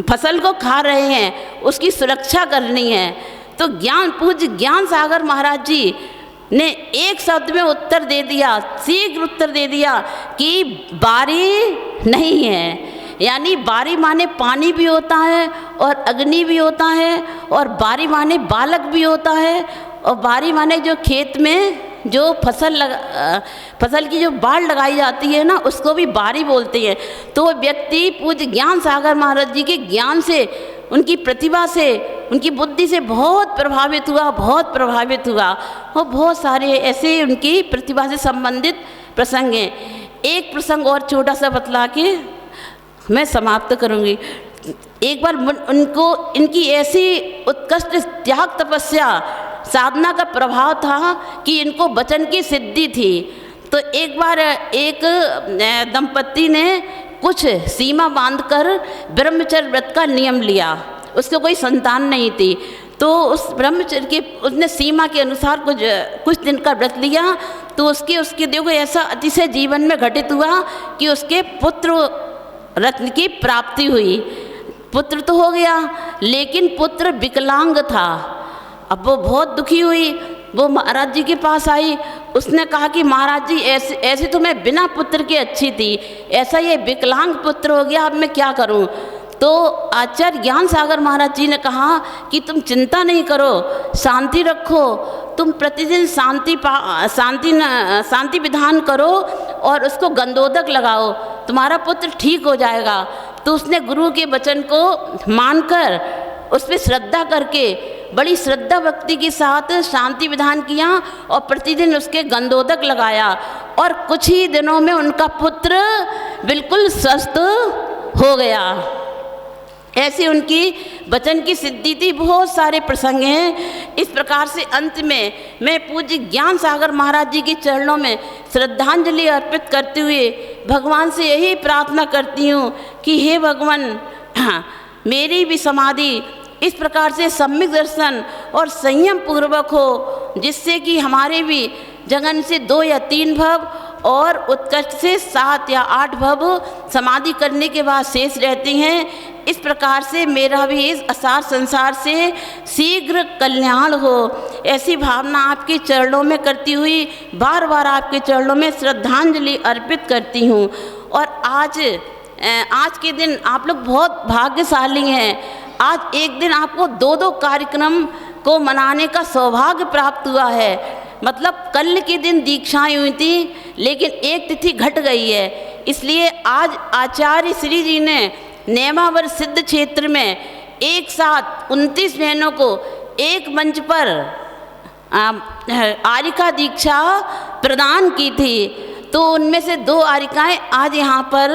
फसल को खा रहे हैं, उसकी सुरक्षा करनी है। तो पूज्य ज्ञान सागर महाराज जी ने एक शब्द में उत्तर दे दिया, शीघ्र उत्तर दे दिया कि बारी नहीं है। यानी बारी माने पानी भी होता है और अग्नि भी होता है, और बारी माने बालक भी होता है, और बारी माने जो खेत में जो फसल की जो बाढ़ लगाई जाती है ना, उसको भी बारी बोलते हैं। तो वो व्यक्ति पूज्य ज्ञान सागर महाराज जी के ज्ञान से, उनकी प्रतिभा से, उनकी बुद्धि से बहुत प्रभावित हुआ और बहुत सारे ऐसे उनकी प्रतिभा से संबंधित प्रसंग हैं। एक प्रसंग और छोटा सा बतला के मैं समाप्त करूंगी। एक बार इनकी ऐसी उत्कृष्ट त्याग तपस्या साधना का प्रभाव था कि इनको वचन की सिद्धि थी। तो एक बार एक दंपत्ति ने कुछ सीमा बांधकर ब्रह्मचर्य व्रत का नियम लिया। उसको कोई संतान नहीं थी, तो उस ब्रह्मचर्य की उसने सीमा के अनुसार कुछ दिन का व्रत लिया। तो उसके देखो ऐसा अतिशय जीवन में घटित हुआ कि उसके पुत्र रत्न की प्राप्ति हुई। पुत्र तो हो गया, लेकिन पुत्र विकलांग था। अब वो बहुत दुखी हुई, वो महाराज जी के पास आई। उसने कहा कि महाराज जी ऐसे तो मैं बिना पुत्र के अच्छी थी, ऐसा ये विकलांग पुत्र हो गया, अब मैं क्या करूं? तो आचार्य ज्ञान सागर महाराज जी ने कहा कि तुम चिंता नहीं करो, शांति रखो, तुम प्रतिदिन शांति विधान करो और उसको गंधोदक लगाओ, तुम्हारा पुत्र ठीक हो जाएगा। तो उसने गुरु के वचन को मानकर, उस पर श्रद्धा करके, बड़ी श्रद्धा भक्ति के साथ शांति विधान किया और प्रतिदिन उसके गंधोदक लगाया, और कुछ ही दिनों में उनका पुत्र बिल्कुल स्वस्थ हो गया। ऐसी उनकी वचन की सिद्धि थी। बहुत सारे प्रसंग हैं। इस प्रकार से अंत में मैं पूज्य ज्ञान सागर महाराज जी के चरणों में श्रद्धांजलि अर्पित करते हुए भगवान से यही प्रार्थना करती हूँ कि हे भगवान, मेरी भी समाधि इस प्रकार से सम्यक दर्शन और संयम पूर्वक हो, जिससे कि हमारे भी जगन से 2 या 3 भव और उत्कृष्ट से 7 या 8 भव समाधि करने के बाद शेष रहती हैं। इस प्रकार से मेरा भी इस असार संसार से शीघ्र कल्याण हो, ऐसी भावना आपके चरणों में करती हुई बार बार आपके चरणों में श्रद्धांजलि अर्पित करती हूँ। और आज के दिन आप लोग बहुत भाग्यशाली हैं। आज एक दिन आपको 2 कार्यक्रम को मनाने का सौभाग्य प्राप्त हुआ है। मतलब कल के दिन दीक्षाएं हुई थी, लेकिन एक तिथि घट गई है, इसलिए आज आचार्य श्री जी ने नेमावर सिद्ध क्षेत्र में एक साथ 29 बहनों को एक मंच पर आरिका दीक्षा प्रदान की थी। तो उनमें से 2 आरिकाएँ आज यहाँ पर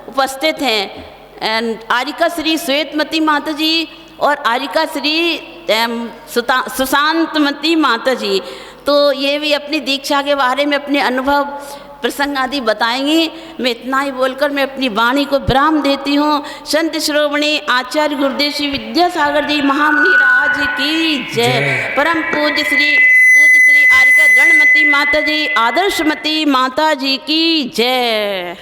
उपस्थित हैं। आरिका श्री श्वेतमती माता जी और आरिका श्री सुशांतमती माता जी। तो ये भी अपनी दीक्षा के बारे में अपने अनुभव प्रसंग आदि बताएंगी। मैं इतना ही बोलकर मैं अपनी वाणी को विराम देती हूँ। संत श्रोमणी आचार्य गुरुदेव श्री विद्यासागर जी महामुनि राज की जय। परम पूज्य श्री आरिका गणमती माता जी, आदर्शमती माता जी की जय।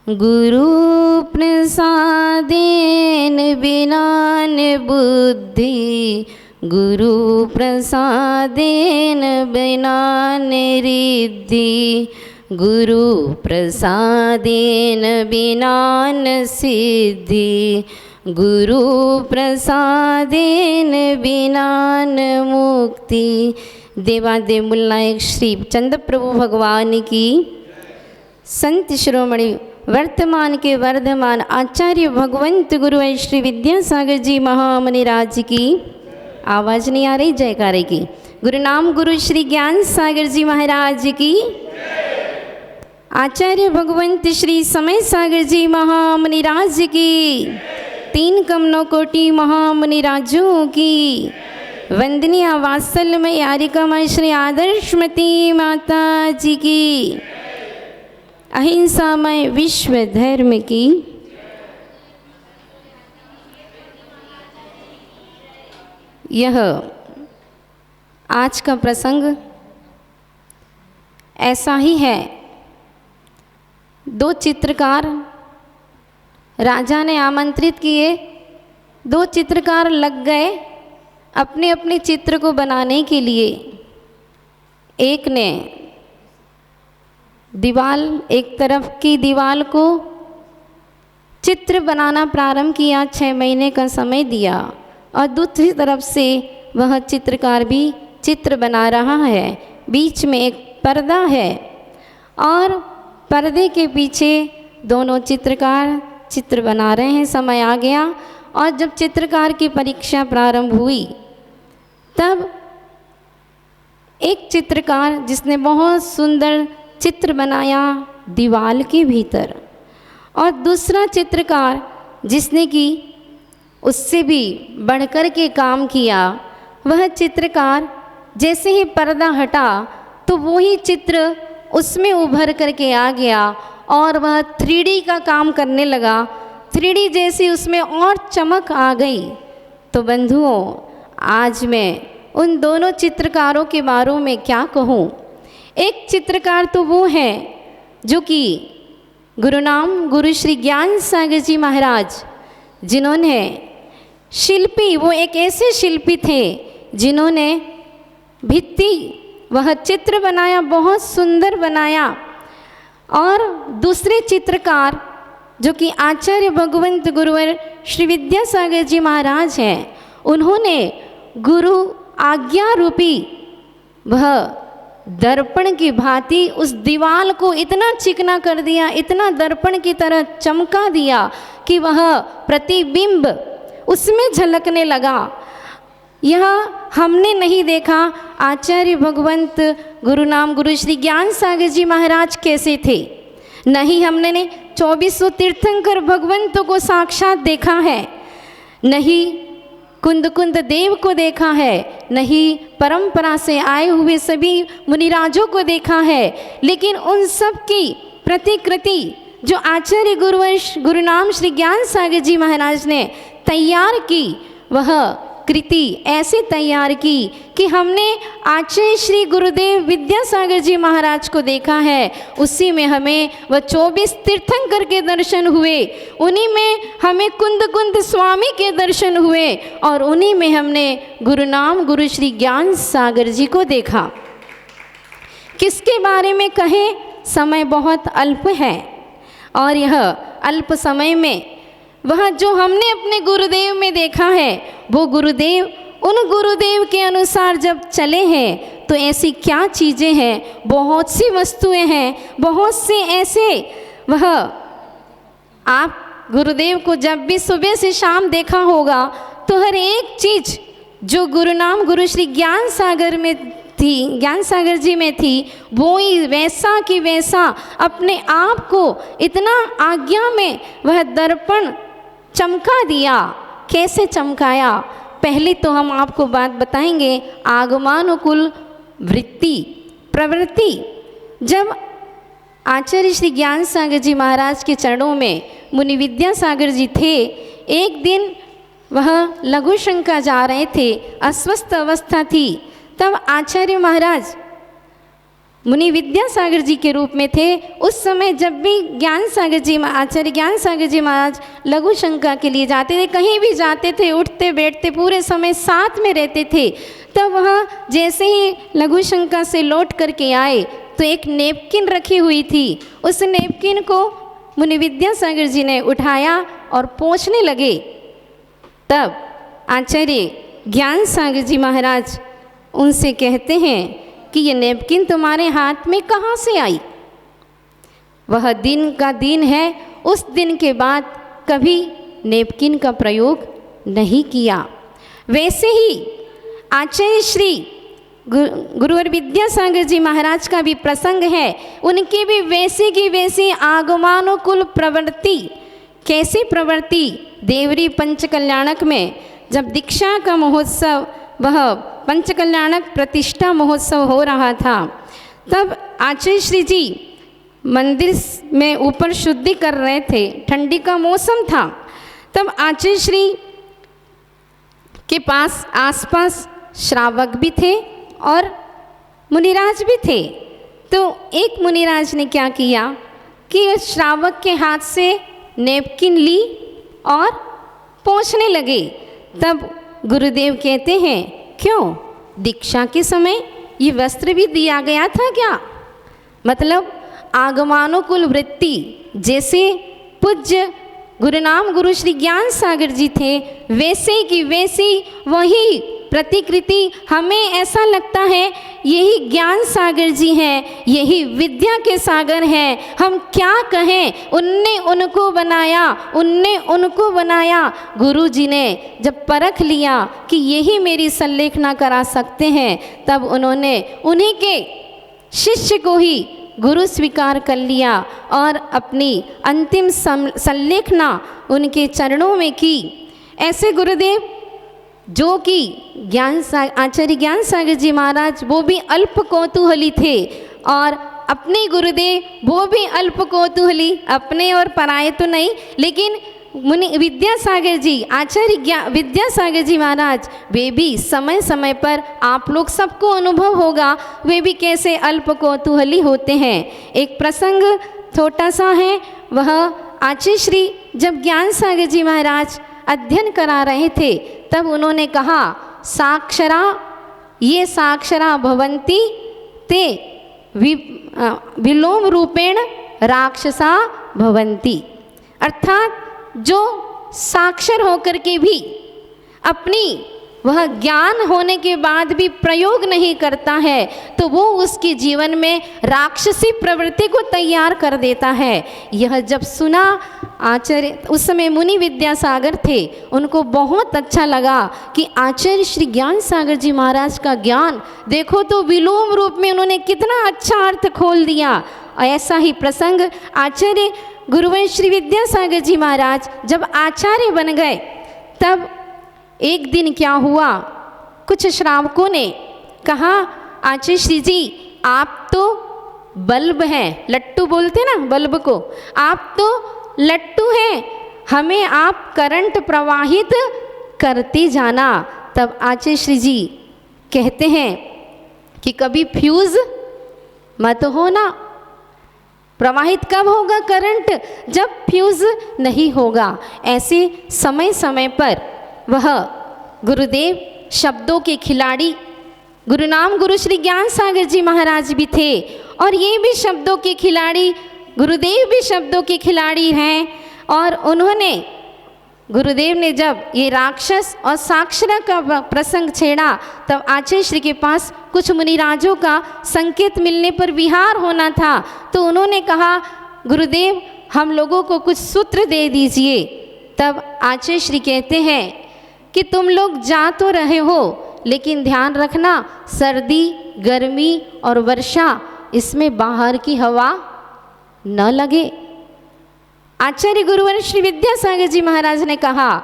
गुरु प्रसादेन बिनान बुद्धि, गुरु प्रसादेन बिनान रिद्धि, गुरु प्रसादेन बिनान सिद्धि, गुरु प्रसादेन बिनान मुक्ति। देवादेव मुल्लायक श्री चंद्र प्रभु भगवान की, संत शिरोमणि वर्तमान के वर्धमान आचार्य भगवंत गुरु श्री विद्यासागर जी महामुनि राज की। आवाज़ नहीं आ रही जयकारे की। गुरु नाम गुरु श्री ज्ञान सागर जी महाराज की। आचार्य भगवंत श्री समय सागर जी महामुनि राज की। तीन कमनों कोटि महामुनि राजों की। वंदनीय वात्सल्यमय यारिकामय श्री आदर्शमती माता जी की। अहिंसामय विश्व धर्म की। यह आज का प्रसंग ऐसा ही है। दो चित्रकार राजा ने आमंत्रित किए, दो चित्रकार लग गए अपने अपने चित्र को बनाने के लिए। एक ने दीवाल, एक तरफ की दीवाल को चित्र बनाना प्रारंभ किया, 6 महीने का समय दिया, और दूसरी तरफ से वह चित्रकार भी चित्र बना रहा है। बीच में एक पर्दा है और पर्दे के पीछे दोनों चित्रकार चित्र बना रहे हैं। समय आ गया और जब चित्रकार की परीक्षा प्रारंभ हुई तब एक चित्रकार जिसने बहुत सुंदर चित्र बनाया दीवाल के भीतर, और दूसरा चित्रकार जिसने कि उससे भी बढ़कर के काम किया, वह चित्रकार जैसे ही पर्दा हटा तो वही चित्र उसमें उभर करके आ गया और वह 3D का काम करने लगा। 3D जैसी उसमें और चमक आ गई। तो बंधुओं, आज मैं उन दोनों चित्रकारों के बारे में क्या कहूँ। एक चित्रकार तो वो है जो कि गुरु नाम गुरु श्री ज्ञान सागर जी महाराज, जिन्होंने शिल्पी, वो एक ऐसे शिल्पी थे जिन्होंने भित्ति वह चित्र बनाया, बहुत सुंदर बनाया। और दूसरे चित्रकार जो कि आचार्य भगवंत गुरुवर श्री विद्यासागर जी महाराज हैं, उन्होंने गुरु आज्ञा रूपी वह दर्पण की भांति उस दीवाल को इतना चिकना कर दिया, इतना दर्पण की तरह चमका दिया कि वह प्रतिबिंब उसमें झलकने लगा। यह हमने नहीं देखा आचार्य भगवंत गुरु नाम गुरु श्री ज्ञान सागर जी महाराज कैसे थे। नहीं हमने 2400 तीर्थंकर भगवंतों को साक्षात देखा है, नहीं कुंद कुंद देव को देखा है, नहीं परंपरा से आए हुए सभी मुनिराजों को देखा है, लेकिन उन सब की प्रतिकृति जो आचार्य गुरुवंश गुरु नाम श्री ज्ञान सागर जी महाराज ने तैयार की, वह कृति ऐसे तैयार की कि हमने आचार्य श्री गुरुदेव विद्यासागर जी महाराज को देखा है। उसी में हमें वह 24 तीर्थंकर के दर्शन हुए, उन्हीं में हमें कुंद कुंद स्वामी के दर्शन हुए, और उन्हीं में हमने गुरु नाम गुरु श्री ज्ञान सागर जी को देखा। किसके बारे में कहें, समय बहुत अल्प है, और यह अल्प समय में वह जो हमने अपने गुरुदेव में देखा है, वो गुरुदेव उन गुरुदेव के अनुसार जब चले हैं तो ऐसी क्या चीज़ें हैं, बहुत सी वस्तुएं हैं, बहुत से ऐसे, वह आप गुरुदेव को जब भी सुबह से शाम देखा होगा तो हर एक चीज़ जो गुरु नाम गुरु श्री ज्ञान सागर में थी, ज्ञान सागर जी में थी, वो ही वैसा कि वैसा अपने आप को इतना आज्ञा में वह दर्पण चमका दिया। कैसे चमकाया, पहले तो हम आपको बात बताएंगे। आगमानुकूल वृत्ति प्रवृत्ति, जब आचार्य श्री ज्ञान सागर जी महाराज के चरणों में मुनि विद्यासागर जी थे, एक दिन वह लघु शंका जा रहे थे, अस्वस्थ अवस्था थी, तब आचार्य महाराज मुनि विद्यासागर जी के रूप में थे। उस समय जब भी ज्ञान सागर जी आचार्य ज्ञान सागर जी महाराज लघु शंका के लिए जाते थे, कहीं भी जाते थे, उठते बैठते पूरे समय साथ में रहते थे। तब वहाँ जैसे ही लघु शंका से लौट करके आए तो एक नेपकिन रखी हुई थी। उस नेपकिन को मुनि विद्यासागर जी ने उठाया और पोंछने लगे। तब आचार्य ज्ञान सागर जी महाराज उनसे कहते हैं कि ये नेपकिन तुम्हारे हाथ में कहाँ से आई? वह दिन का दिन है, उस दिन के बाद कभी नेपकिन का प्रयोग नहीं किया। वैसे ही आचार्य श्री गुरुवर विद्यासागर जी महाराज का भी प्रसंग है। उनकी भी वैसी की वैसी आगमानुकूल प्रवृत्ति। कैसी प्रवृत्ति? देवरी पंचकल्याणक में जब दीक्षा का महोत्सव, वह पंचकल्याणक प्रतिष्ठा महोत्सव हो रहा था, तब आचार्य श्री जी मंदिर में ऊपर शुद्धि कर रहे थे। ठंडी का मौसम था। तब आचार्य श्री के पास आसपास श्रावक भी थे और मुनिराज भी थे। तो एक मुनिराज ने क्या किया कि उस श्रावक के हाथ से नेपकिन ली और पोंछने लगे। तब गुरुदेव कहते हैं, क्यों, दीक्षा के समय ये वस्त्र भी दिया गया था क्या? मतलब आगमानुकूल वृत्ति। जैसे पूज्य गुरुनाम गुरु श्री ज्ञान सागर जी थे, वैसे की वैसी वही प्रतिकृति हमें ऐसा लगता है यही ज्ञान सागर जी हैं, यही विद्या के सागर हैं। हम क्या कहें, उनने उनको बनाया। गुरु जी ने जब परख लिया कि यही मेरी संलेखना करा सकते हैं, तब उन्होंने उन्हीं के शिष्य को ही गुरु स्वीकार कर लिया और अपनी अंतिम संलेखना उनके चरणों में की। ऐसे गुरुदेव जो कि आचार्य ज्ञान सागर जी महाराज वो भी अल्प कौतूहली थे और अपने गुरुदेव वो भी अल्प कौतूहली, अपने और पराये तो नहीं, लेकिन मुनि विद्यासागर जी आचार्य विद्यासागर जी महाराज वे भी समय समय पर, आप लोग सबको अनुभव होगा, वे भी कैसे अल्प कौतूहली होते हैं। एक प्रसंग छोटा सा है, वह आचार्य श्री जब ज्ञान सागर जी महाराज अध्ययन करा रहे थे, तब उन्होंने कहा, साक्षरा भवन्ति ते विलोम रूपेण राक्षसा भवन्ति। अर्थात जो साक्षर होकर के भी अपनी वह ज्ञान होने के बाद भी प्रयोग नहीं करता है, तो वो उसके जीवन में राक्षसी प्रवृत्ति को तैयार कर देता है। यह जब सुना आचार्य, उस समय मुनि विद्यासागर थे, उनको बहुत अच्छा लगा कि आचार्य श्री ज्ञान सागर जी महाराज का ज्ञान देखो तो विलोम रूप में उन्होंने कितना अच्छा अर्थ खोल दिया। ऐसा ही प्रसंग आचार्य गुरुवर श्री विद्यासागर जी महाराज जब आचार्य बन गए, तब एक दिन क्या हुआ, कुछ श्रावकों ने कहा, आचार्य श्री जी आप तो बल्ब हैं, लट्टू बोलते ना बल्ब को, आप तो लट्टू हैं, हमें आप करंट प्रवाहित करते जाना। तब आचार्य श्री जी कहते हैं कि कभी फ्यूज मत होना। प्रवाहित कब होगा करंट? जब फ्यूज नहीं होगा। ऐसे समय समय पर वह गुरुदेव शब्दों के खिलाड़ी गुरुनाम गुरु श्री ज्ञान सागर जी महाराज भी थे, और ये भी शब्दों के खिलाड़ी, गुरुदेव भी शब्दों के खिलाड़ी हैं। और उन्होंने, गुरुदेव ने जब ये राक्षस और साक्षरा का प्रसंग छेड़ा, तब आचार्य श्री के पास कुछ मुनिराजों का संकेत मिलने पर विहार होना था, तो उन्होंने कहा, गुरुदेव हम लोगों को कुछ सूत्र दे दीजिए। तब आचार्य श्री कहते हैं कि तुम लोग जा तो रहे हो, लेकिन ध्यान रखना सर्दी, गर्मी और वर्षा इसमें बाहर की हवा न लगे। आचार्य गुरुवर श्री विद्यासागर जी महाराज ने कहा।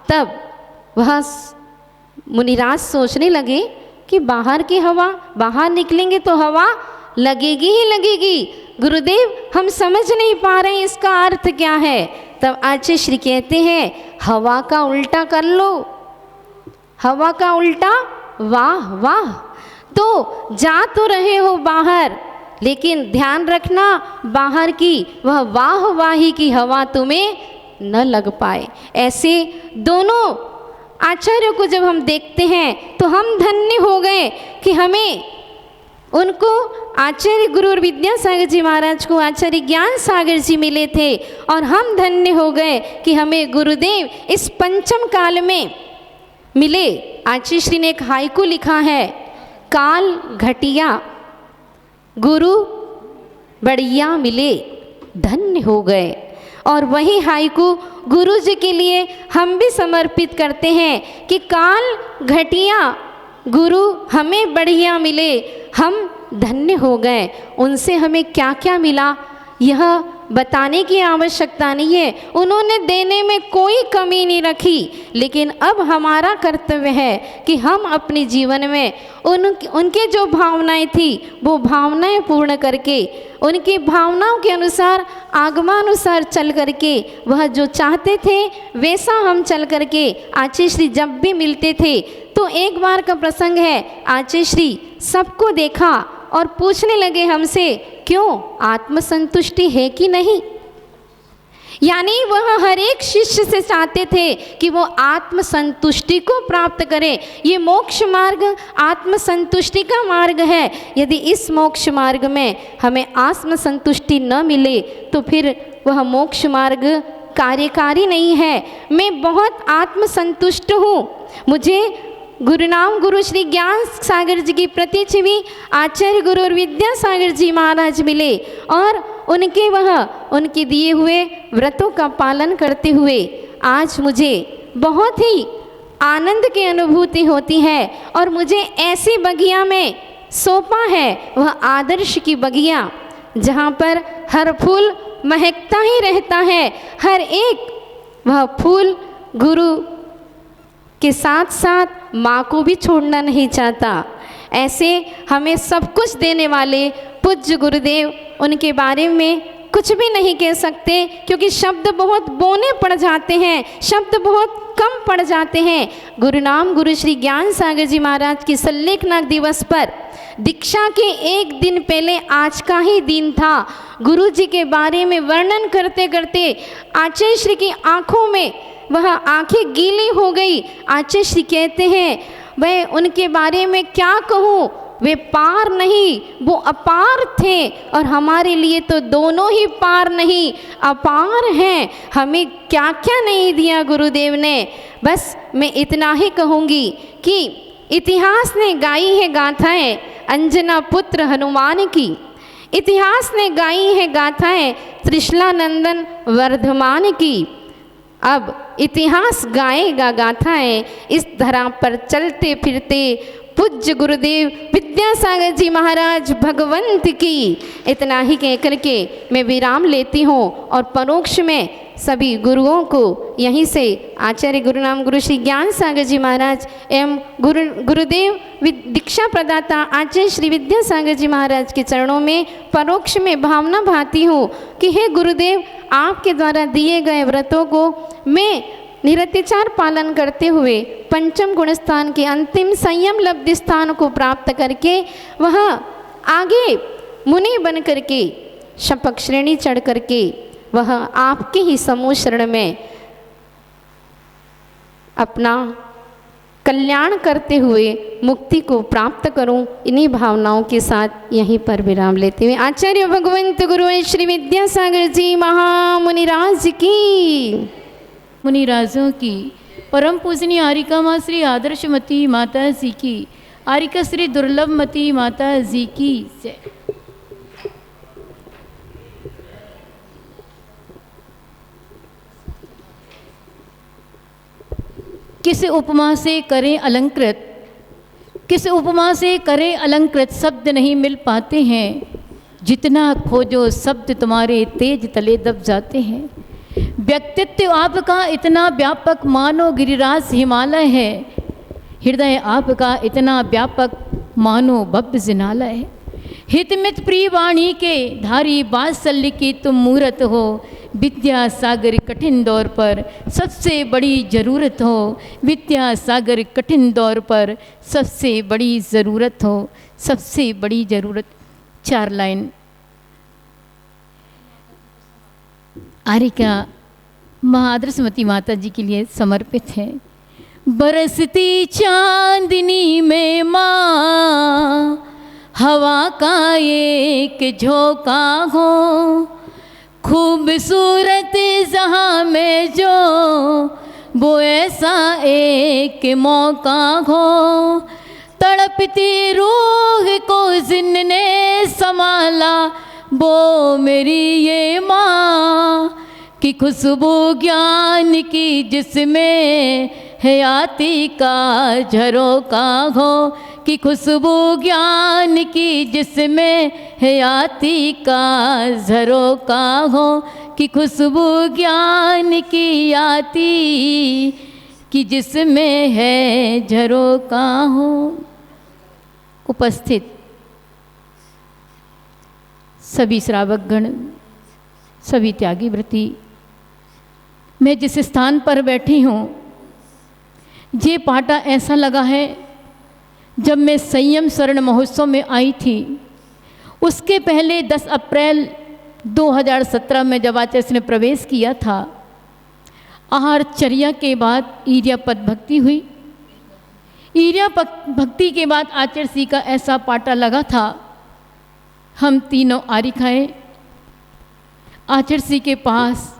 तब वह मुनिराज सोचने लगे कि बाहर की हवा, बाहर निकलेंगे तो हवा लगेगी ही लगेगी। गुरुदेव हम समझ नहीं पा रहे हैं इसका अर्थ क्या है। तब आचार्य श्री कहते हैं, हवा का उल्टा कर लो, हवा का उल्टा वाह वाह। तो जा तो रहे हो बाहर, लेकिन ध्यान रखना बाहर की वह वाहवाही की हवा तुम्हें न लग पाए। ऐसे दोनों आचार्यों को जब हम देखते हैं तो हम धन्य हो गए कि हमें उनको आचार्य गुरु विद्यासागर जी महाराज को आचार्य ज्ञान सागर जी मिले थे, और हम धन्य हो गए कि हमें गुरुदेव इस पंचम काल में मिले। आचार्य श्री ने एक हाइकू लिखा है, काल घटिया गुरु बढ़िया मिले, धन्य हो गए। और वही हाइकू गुरु जी के लिए हम भी समर्पित करते हैं कि काल घटिया गुरु हमें बढ़िया मिले, हम धन्य हो गए। उनसे हमें क्या क्या मिला यह बताने की आवश्यकता नहीं है, उन्होंने देने में कोई कमी नहीं रखी, लेकिन अब हमारा कर्तव्य है कि हम अपने जीवन में उनके जो भावनाएं थी वो भावनाएं पूर्ण करके, उनकी भावनाओं के अनुसार आगमानुसार चल करके, वह जो चाहते थे वैसा हम चल करके आचार्य श्री जब भी मिलते थे तो एक बार का प्रसंग है, आचार्य श्री सबको देखा और पूछने लगे हमसे, क्यों आत्मसंतुष्टि है कि नहीं। यानी वह हर एक शिष्य से चाहते थे कि वो आत्मसंतुष्टि को प्राप्त करे। ये मोक्ष मार्ग आत्मसंतुष्टि का मार्ग है। यदि इस मोक्ष मार्ग में हमें आत्मसंतुष्टि न मिले तो फिर वह मोक्ष मार्ग कार्यकारी नहीं है। मैं बहुत आत्मसंतुष्ट हूँ। मुझे गुरुनाम गुरु श्री ज्ञान सागर जी की प्रतिछवि आचार्य गुरु विद्यासागर जी महाराज मिले, और उनके दिए हुए व्रतों का पालन करते हुए आज मुझे बहुत ही आनंद की अनुभूति होती है। और मुझे ऐसी बगिया में सौंपा है, वह आदर्श की बगिया, जहाँ पर हर फूल महकता ही रहता है, हर एक वह फूल गुरु के साथ साथ माँ को भी छोड़ना नहीं चाहता। ऐसे हमें सब कुछ देने वाले पूज्य गुरुदेव, उनके बारे में कुछ भी नहीं कह सकते, क्योंकि शब्द बहुत बोने पड़ जाते हैं, शब्द बहुत कम पड़ जाते हैं। गुरुनाम गुरु श्री ज्ञान सागर जी महाराज की सल्लेखनाक दिवस पर दीक्षा के एक दिन पहले आज का ही दिन था। गुरु जी के बारे में वर्णन करते करते आचार्य श्री की आँखों में वह आंखें गीली हो गई। आचार्य श्री कहते हैं, वह उनके बारे में क्या कहूँ, वे पार नहीं वो अपार थे, और हमारे लिए तो दोनों ही पार नहीं अपार हैं। हमें क्या क्या नहीं दिया गुरुदेव ने। बस मैं इतना ही कहूँगी कि इतिहास ने गाई है गाथाएं अंजना पुत्र हनुमान की, इतिहास ने गाई है गाथाएं त्रिशला नंदन वर्धमान की। अब इतिहास गाएगा गाथाएं इस धरा पर चलते फिरते पूज्य गुरुदेव विद्यासागर जी महाराज भगवंत की। इतना ही कह करके मैं विराम लेती हूँ, और परोक्ष में सभी गुरुओं को यहीं से आचार्य गुरुनाम गुरु श्री ज्ञान सागर जी महाराज एवं गुरुदेव दीक्षा प्रदाता आचार्य श्री विद्यासागर जी महाराज के चरणों में परोक्ष में भावना भाती हूँ कि हे गुरुदेव, आपके द्वारा दिए गए व्रतों को मैं निरतिचार पालन करते हुए पंचम गुण स्थान के अंतिम संयम लब्धि स्थान को प्राप्त करके वह आगे मुनि बन करके शपथ श्रेणी चढ़ करके वह आपके ही समूह शरण में अपना कल्याण करते हुए मुक्ति को प्राप्त करूं। इन्हीं भावनाओं के साथ यहीं पर विराम लेते हुए आचार्य भगवंत गुरु श्री विद्यासागर जी महामुनिराज की, मुनिराजों की, परम पूजनीय आरिका माँ श्री आदर्शमती माता जी की, आरिका श्री दुर्लभमती माता जी की जय। किस उपमा से करें अलंकृत, किस उपमा से करें अलंकृत, शब्द नहीं मिल पाते हैं। जितना खोजो शब्द तुम्हारे तेज तले दब जाते हैं। व्यक्तित्व आपका इतना व्यापक मानो गिरिराज हिमालय है। हृदय आपका इतना व्यापक मानो भव्य जिनालय है। हितमित प्रिय वाणी के धारी वात्सल्य की तुम मूरत हो। विद्यासागर कठिन दौर पर सबसे बड़ी ज़रूरत हो, विद्यासागर कठिन दौर पर सबसे बड़ी ज़रूरत हो, सबसे बड़ी ज़रूरत। 4 लाइन आरिका महादृश्यमती माता जी के लिए समर्पित है। बरसती चांदनी में माँ हवा का एक झोंका हो, खूबसूरत जहाँ में जो वो ऐसा एक मौका हो, तड़पती रूह को जिनने संभाला वो मेरी ये माँ की खुशबू ज्ञान की जिसमें हयाती का झरोका हो, कि खुशबू ज्ञान की जिसमें हयाती का झरोका हो, कि खुशबू ज्ञान की आती कि जिसमें है झरोका हो। उपस्थित सभी श्रावकगण, सभी त्यागी व्रती, मैं जिस स्थान पर बैठी हूँ ये पाटा ऐसा लगा है जब मैं संयम शरण महोत्सव में आई थी, उसके पहले 10 अप्रैल 2017 में जब आचार्य ने प्रवेश किया था, आहार चर्या के बाद ईर्या पद भक्ति हुई। ईर्या भक्ति के बाद आचार्य का ऐसा पाटा लगा था। हम तीनों आरिकाएँ आचार्य के पास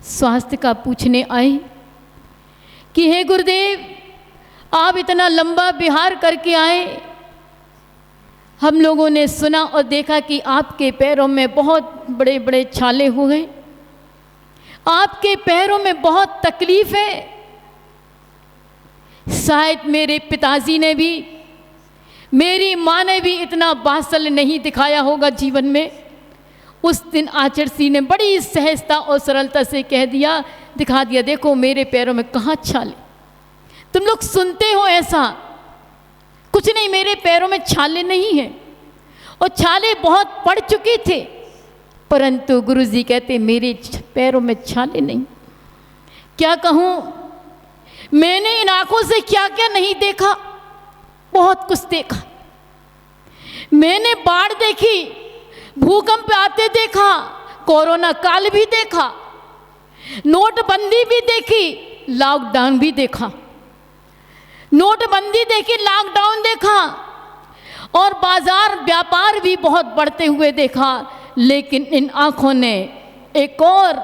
स्वास्थ्य का पूछने आए कि हे गुरुदेव, आप इतना लंबा विहार करके आए, हम लोगों ने सुना और देखा कि आपके पैरों में बहुत बड़े बड़े छाले हुए, आपके पैरों में बहुत तकलीफ है। शायद मेरे पिताजी ने भी, मेरी माँ ने भी इतना वात्सल्य नहीं दिखाया होगा जीवन में। उस दिन आचार्य ने बड़ी सहजता और सरलता से कह दिया, दिखा दिया, देखो मेरे पैरों में कहाँ छाले। तुम लोग सुनते हो ऐसा, कुछ नहीं, मेरे पैरों में छाले नहीं हैं, और छाले बहुत पड़ चुके थे, परंतु गुरुजी कहते मेरे पैरों में छाले नहीं। क्या कहूँ, मैंने इन आंखों से क्या क्या नहीं देखा, बहुत कुछ देखा। मैंने बाढ़ देखी, भूकंप आते देखा, कोरोना काल भी देखा, नोटबंदी भी देखी, लॉकडाउन भी देखा। नोटबंदी देखी, लॉकडाउन देखा, और बाजार व्यापार भी बहुत बढ़ते हुए देखा। लेकिन इन आंखों ने एक और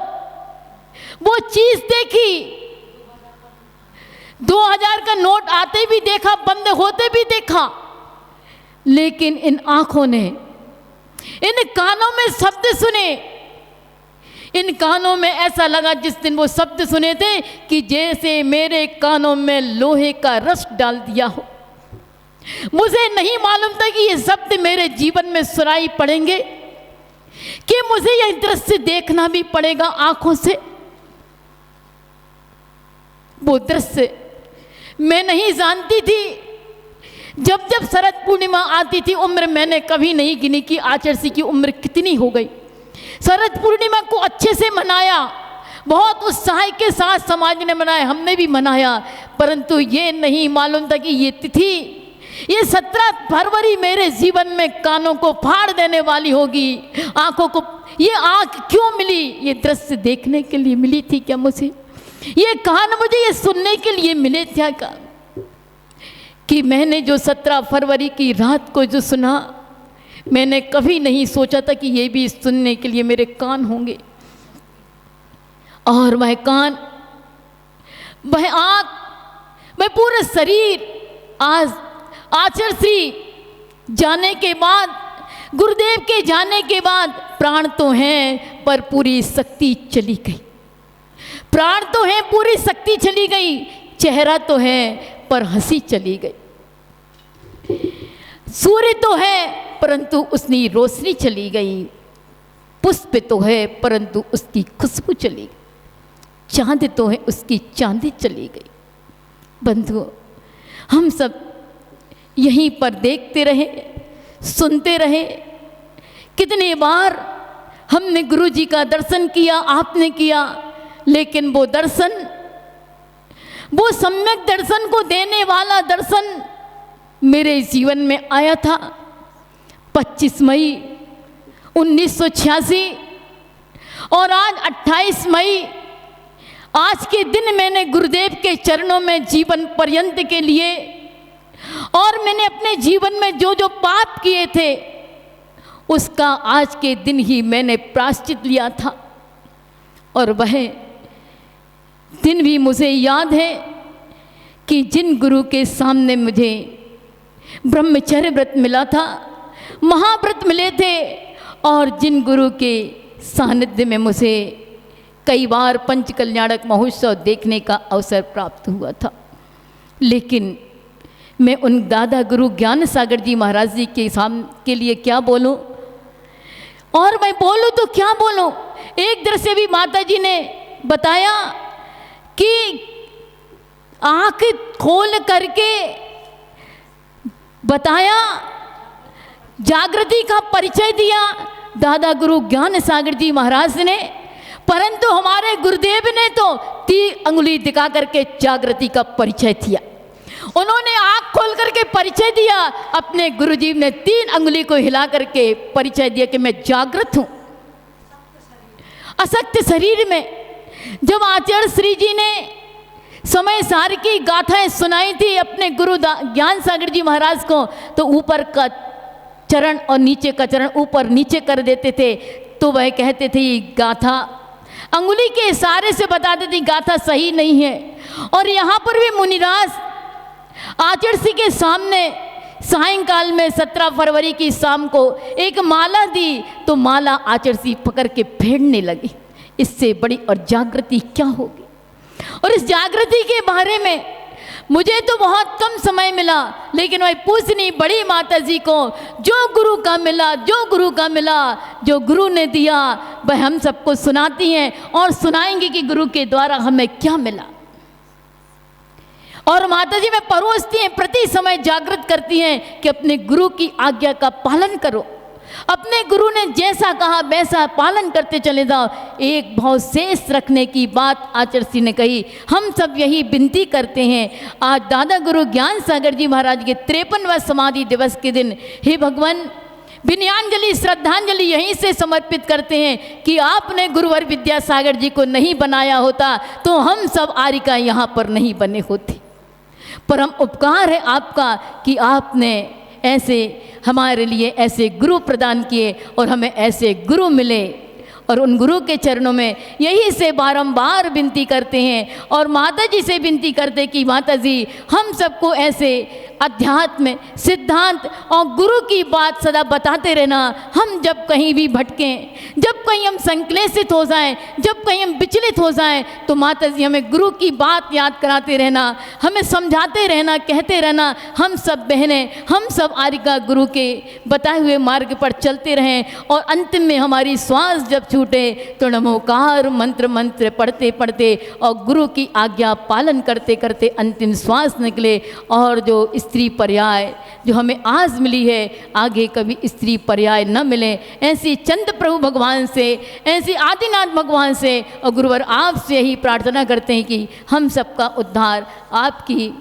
वो चीज देखी, 2000 का नोट आते भी देखा, बंद होते भी देखा। लेकिन इन आंखों ने, इन कानों में शब्द सुने, इन कानों में ऐसा लगा जिस दिन वो शब्द सुने थे कि जैसे मेरे कानों में लोहे का रस डाल दिया हो। मुझे नहीं मालूम था कि ये शब्द मेरे जीवन में सुनाई पड़ेंगे, कि मुझे यह दृश्य देखना भी पड़ेगा आंखों से। वो दृश्य मैं नहीं जानती थी। जब जब शरद पूर्णिमा आती थी, उम्र मैंने कभी नहीं गिनी कि आचार्य की उम्र कितनी हो गई। शरद पूर्णिमा को अच्छे से मनाया, बहुत उत्साह के साथ समाज ने मनाया, हमने भी मनाया, परंतु ये नहीं मालूम था कि ये तिथि, ये 17 फरवरी मेरे जीवन में कानों को फाड़ देने वाली होगी। आंखों को ये आंख क्यों मिली? ये दृश्य देखने के लिए मिली थी क्या मुझे? ये कान मुझे ये सुनने के लिए मिले थे क्या? कि मैंने जो 17 फरवरी की रात को जो सुना, मैंने कभी नहीं सोचा था कि ये भी सुनने के लिए मेरे कान होंगे। और वह कान, वह आँख, वह पूरा शरीर आज आचार्य श्री जाने के बाद, गुरुदेव के जाने के बाद प्राण तो हैं पर पूरी शक्ति चली गई। प्राण तो हैं, पूरी शक्ति चली गई। चेहरा तो है पर हंसी चली गई। सूर्य तो है परंतु उसकी रोशनी चली गई। पुष्प तो है परंतु उसकी खुशबू चली गई। चांद तो है, उसकी चांदी चली गई। बंधुओं, हम सब यहीं पर देखते रहे, सुनते रहे। कितने बार हमने गुरु जी का दर्शन किया, आपने किया, लेकिन वो दर्शन, वो सम्यक दर्शन को देने वाला दर्शन मेरे जीवन में आया था 25 मई 1986 और आज 28 मई। आज के दिन मैंने गुरुदेव के चरणों में जीवन पर्यंत के लिए, और मैंने अपने जीवन में जो जो पाप किए थे उसका आज के दिन ही मैंने प्रायश्चित लिया था। और वह दिन भी मुझे याद है कि जिन गुरु के सामने मुझे ब्रह्मचर्य व्रत मिला था, महाव्रत मिले थे, और जिन गुरु के सानिध्य में मुझे कई बार पंच कल्याणक महोत्सव देखने का अवसर प्राप्त हुआ था। लेकिन मैं उन दादा गुरु ज्ञान सागर जी महाराज जी के लिए क्या बोलूं, और मैं बोलूं तो क्या बोलूं। एक दृश्य भी माता जी ने बताया कि आंख खोल करके बताया, जागृति का परिचय दिया दादा गुरु ज्ञान सागर जी महाराज ने, परंतु हमारे गुरुदेव ने तो 3 अंगुली दिखा करके जागृति का परिचय दिया। उन्होंने आंख खोल करके परिचय दिया, अपने गुरुजी ने 3 अंगुली को हिला करके परिचय दिया कि मैं जागृत हूं असक्त शरीर में। जब आचार्य श्री जी ने समय सार की गाथाएं सुनाई थी अपने गुरु ज्ञान सागर जी महाराज को, तो ऊपर का चरण और नीचे का चरण ऊपर नीचे कर देते थे, तो वह कहते थे ये गाथा, अंगुली के इशारे से बताते थे गाथा सही नहीं है। और यहाँ पर भी मुनिराज आचार्य श्री के सामने सायंकाल में 17 फरवरी की शाम को एक माला दी, तो माला आचार्य श्री पकड़ के फेरने लगी। इससे बड़ी और जागृति क्या होगी। और इस जागृति के बारे में मुझे तो बहुत कम समय मिला, लेकिन वही पूछनी बड़ी माता जी को, जो गुरु का मिला, जो गुरु का मिला, जो गुरु ने दिया वह हम सबको सुनाती हैं और सुनाएंगे कि गुरु के द्वारा हमें क्या मिला। और माता जी में परोसती हैं, प्रति समय जागृत करती हैं कि अपने गुरु की आज्ञा का पालन करो, अपने गुरु ने जैसा कहा वैसा पालन करते चले जाओ। एक भाव शेष रखने की बात आचार्य श्री ने कही। हम सब यही विनती करते हैं, आज दादा गुरु ज्ञान सागर जी महाराज के 53वां समाधि दिवस के दिन, हे भगवान विनयांजलि श्रद्धांजलि यहीं से समर्पित करते हैं कि आपने गुरुवर विद्यासागर जी को नहीं बनाया होता तो हम सब आरिका यहाँ पर नहीं बने होते। परम उपकार है आपका कि आपने ऐसे हमारे लिए ऐसे गुरु प्रदान किए और हमें ऐसे गुरु मिले। और उन गुरु के चरणों में यही से बारंबार विनती करते हैं और माता जी से विनती करते कि माता जी हम सबको ऐसे अध्यात्म सिद्धांत और गुरु की बात सदा बताते रहना। हम जब कहीं भी भटकें, जब कहीं हम संक्लेशित हो जाएं, जब कहीं हम विचलित हो जाएं, तो माता जी हमें गुरु की बात याद कराते रहना, हमें समझाते रहना, कहते रहना। हम सब बहनें, हम सब आरिका गुरु के बताए हुए मार्ग पर चलते रहें और अंतिम में हमारी श्वास जब छूटे तो नमोकार मंत्र पढ़ते पढ़ते और गुरु की आज्ञा पालन करते करते अंतिम श्वास निकले। और जो स्त्री पर्याय जो हमें आज मिली है, आगे कभी स्त्री पर्याय न मिले, ऐसी चंद प्रभु भगवान से, ऐसी आदिनाथ भगवान से और गुरुवर आपसे यही प्रार्थना करते हैं कि हम सबका उद्धार आपकी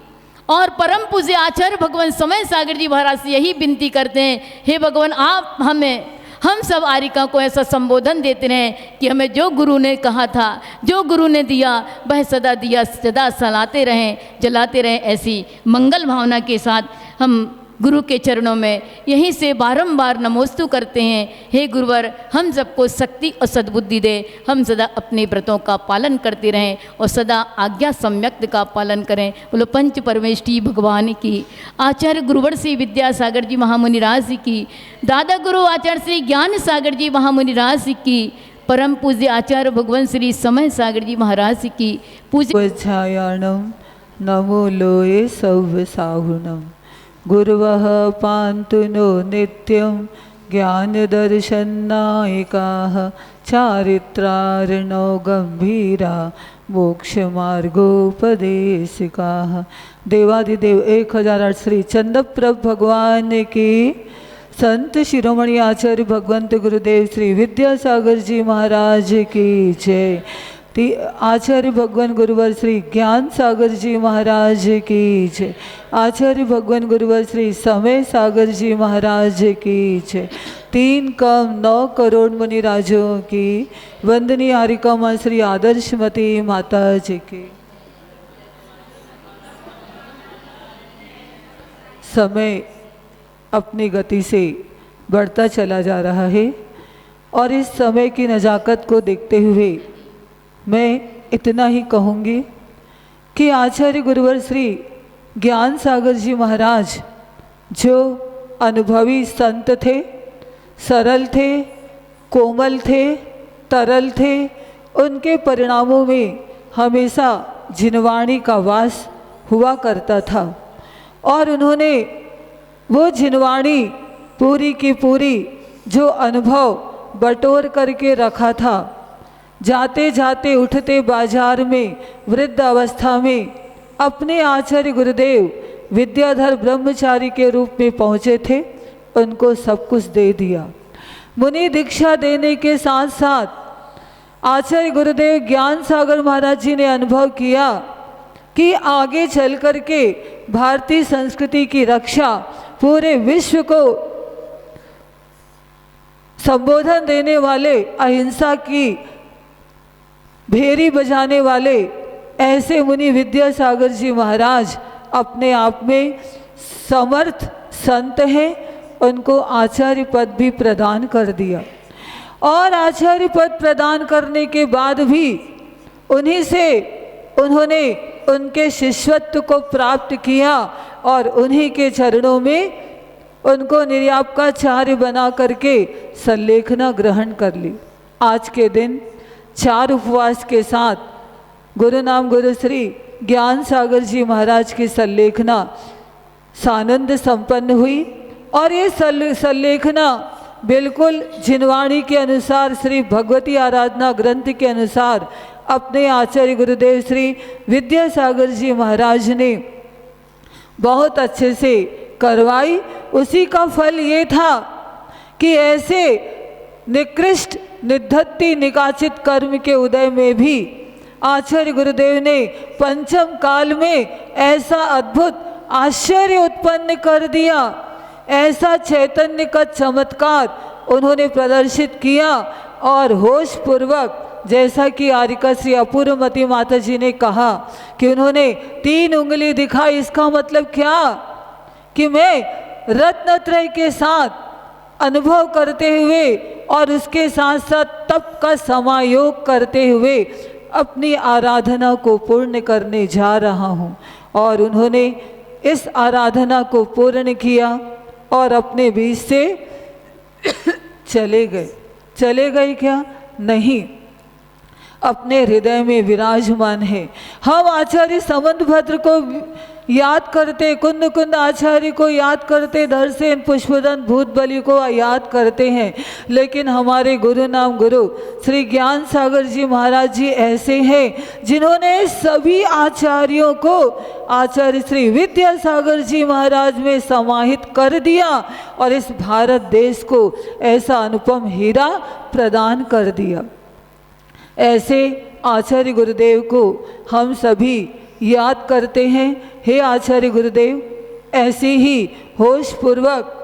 और परम पूज्य आचार्य भगवान समय सागर जी महाराज से यही विनती करते हैं, हे भगवान आप हमें, हम सब आरिका को ऐसा संबोधन देते रहें कि हमें जो गुरु ने कहा था, जो गुरु ने दिया वह सदा दिया सदा सलाते रहें, जलाते रहें। ऐसी मंगल भावना के साथ हम गुरु के चरणों में यहीं से बारंबार नमोस्तु करते हैं। हे गुरुवर हम सबको शक्ति और सद्बुद्धि दे, हम सदा अपने व्रतों का पालन करते रहें और सदा आज्ञा सम्यक्त का पालन करें। बोलो पंच परमेष्ठी भगवान की, आचार्य गुरुवर श्री विद्यासागर जी महामुनि राज की, दादा गुरु आचार्य श्री ज्ञान सागर जी महामुनि राज की, परम पूज्य आचार्य भगवान श्री समय सागर जी महाराज की पूज्य छायाणम नमो लोये सव्य साहुणम गुरुवः पान्तु नो नित्यं ज्ञानदर्शन्नायकाः चारित्रार्णो गंभीरा मोक्षमार्गोपदेशिकाः। देवादिदेव 1008 श्री चंद्रप्रभ भगवान की संत शिरोमणि आचार्य भगवंत गुरुदेव श्री विद्यासागर जी महाराज की जय। आचार्य भगवान गुरुवर श्री ज्ञान सागर जी महाराज की जय। आचार्य भगवान गुरुवर श्री समय सागर जी महाराज की जय। 3 कम 9 करोड़ मुनिराजों की वंदनीय आरिका माँ श्री आदर्शमती माता जी की। समय अपनी गति से बढ़ता चला जा रहा है और इस समय की नज़ाकत को देखते हुए मैं इतना ही कहूँगी कि आचार्य गुरुवर श्री ज्ञान सागर जी महाराज जो अनुभवी संत थे, सरल थे, कोमल थे, तरल थे, उनके परिणामों में हमेशा जिनवाणी का वास हुआ करता था और उन्होंने वो जिनवाणी पूरी की पूरी जो अनुभव बटोर करके रखा था। जाते जाते उठते बाजार में वृद्ध अवस्था में अपने आचार्य गुरुदेव विद्याधर ब्रह्मचारी के रूप में पहुँचे थे, उनको सब कुछ दे दिया। मुनि दीक्षा देने के साथ साथ आचार्य गुरुदेव ज्ञान सागर महाराज जी ने अनुभव किया कि आगे चल कर के भारतीय संस्कृति की रक्षा, पूरे विश्व को संबोधन देने वाले, अहिंसा की भेरी बजाने वाले ऐसे मुनि विद्यासागर जी महाराज अपने आप में समर्थ संत हैं। उनको आचार्य पद भी प्रदान कर दिया और आचार्य पद प्रदान करने के बाद भी उन्हीं से उन्होंने उनके शिष्यत्व को प्राप्त किया और उन्हीं के चरणों में उनको निर्यापकाचार्य बना करके संलेखना ग्रहण कर ली। आज के दिन 4 उपवास के साथ गुरु नाम गुरु श्री ज्ञान सागर जी महाराज की संलेखना सानंद संपन्न हुई और ये संलेखना बिल्कुल जिनवाणी के अनुसार, श्री भगवती आराधना ग्रंथ के अनुसार अपने आचार्य गुरुदेव श्री विद्यासागर जी महाराज ने बहुत अच्छे से करवाई। उसी का फल ये था कि ऐसे निकृष्ट निधत्ति निकाचित कर्म के उदय में भी आचार्य गुरुदेव ने पंचम काल में ऐसा अद्भुत आश्चर्य उत्पन्न कर दिया, ऐसा चैतन्य का चमत्कार उन्होंने प्रदर्शित किया और होश पूर्वक, जैसा कि आरिका श्री अपूर्वमती माता जी ने कहा कि उन्होंने 3 उंगली दिखाई। इसका मतलब क्या कि मैं रत्नत्रय के साथ अनुभव करते हुए और उसके साथ साथ तप का समायोग करते हुए अपनी आराधना को पूर्ण करने जा रहा हूँ। और उन्होंने इस आराधना को पूर्ण किया और अपने बीच से चले गए। चले गए क्या? नहीं, अपने हृदय में विराजमान है। हम आचार्य संबंधभद्र को याद करते, कुंद कुंद आचार्य को याद करते, धरसेन पुष्पदन भूतबली को याद करते हैं, लेकिन हमारे गुरु नाम गुरु श्री ज्ञान सागर जी महाराज जी ऐसे हैं जिन्होंने सभी आचार्यों को आचार्य श्री विद्यासागर जी महाराज में समाहित कर दिया और इस भारत देश को ऐसा अनुपम हीरा प्रदान कर दिया। ऐसे आचार्य गुरुदेव को हम सभी याद करते हैं। हे आचार्य गुरुदेव, ऐसे ही होश पूर्वक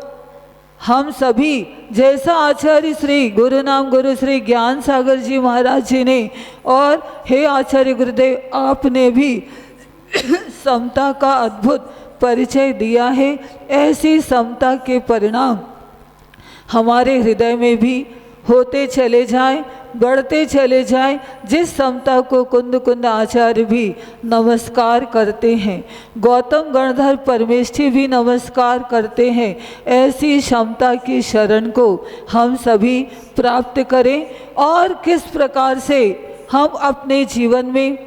हम सभी, जैसा आचार्य श्री गुरु नाम गुरु श्री ज्ञान सागर जी महाराज जी ने और हे आचार्य गुरुदेव आपने भी समता का अद्भुत परिचय दिया है, ऐसी समता के परिणाम हमारे हृदय में भी होते चले जाएं, बढ़ते चले जाएं। जिस समता को कुंद कुंद आचार्य भी नमस्कार करते हैं, गौतम गणधर परमेष्ठी भी नमस्कार करते हैं, ऐसी क्षमता की शरण को हम सभी प्राप्त करें। और किस प्रकार से हम अपने जीवन में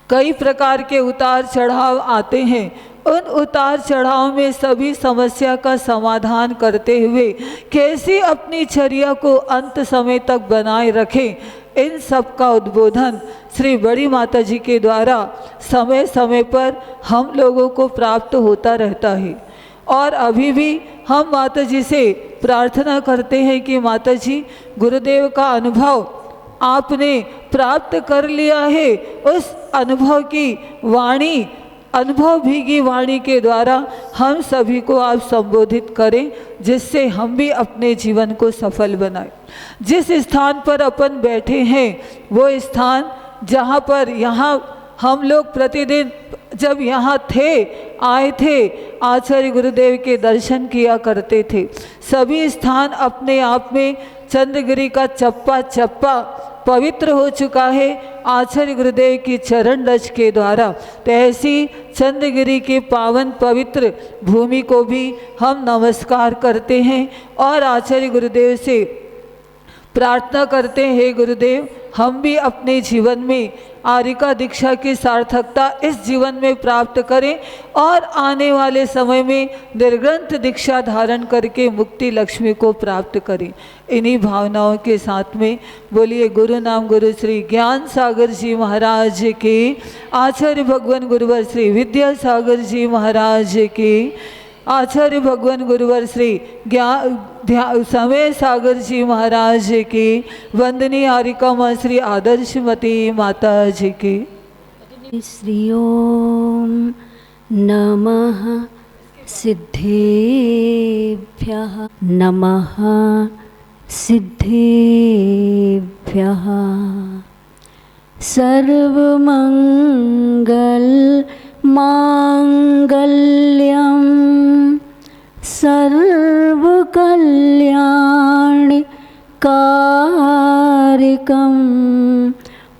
कई प्रकार के उतार चढ़ाव आते हैं, उन उतार चढ़ाव में सभी समस्या का समाधान करते हुए कैसे अपनी चर्या को अंत समय तक बनाए रखें, इन सब का उद्बोधन श्री बड़ी माता जी के द्वारा समय समय पर हम लोगों को प्राप्त होता रहता है। और अभी भी हम माता जी से प्रार्थना करते हैं कि माता जी गुरुदेव का अनुभव आपने प्राप्त कर लिया है, उस अनुभव की वाणी, अनुभव भीगी वाणी के द्वारा हम सभी को आप संबोधित करें, जिससे हम भी अपने जीवन को सफल बनाएं। जिस स्थान पर अपन बैठे हैं वो स्थान जहाँ पर यहाँ हम लोग प्रतिदिन जब यहाँ आए थे आचार्य गुरुदेव के दर्शन किया करते थे, सभी स्थान अपने आप में चंद्रगिरी का चप्पा चप्पा पवित्र हो चुका है आचार्य गुरुदेव की चरण रज के द्वारा। तो ऐसी चंद्रगिरी के पावन पवित्र भूमि को भी हम नमस्कार करते हैं और आचार्य गुरुदेव से प्रार्थना करते हैं, गुरुदेव हम भी अपने जीवन में आर्यिका दीक्षा की सार्थकता इस जीवन में प्राप्त करें और आने वाले समय में निर्ग्रंथ दीक्षा धारण करके मुक्ति लक्ष्मी को प्राप्त करें। इन्हीं भावनाओं के साथ में बोलिए गुरु नाम गुरु श्री ज्ञान सागर जी महाराज के, आचार्य भगवान गुरुवर श्री विद्यासागर जी महाराज के, आचार्य भगवान गुरुवर श्री समय सागर जी महाराज की, वंदनीय आर्यिका माँ श्री आदर्शमती माता जी की। श्री ओम नमः सिद्धेभ्यः, नमः सिद्धेभ्यः। सर्वमंगल मांगल्यं सर्वकल्याणकारकं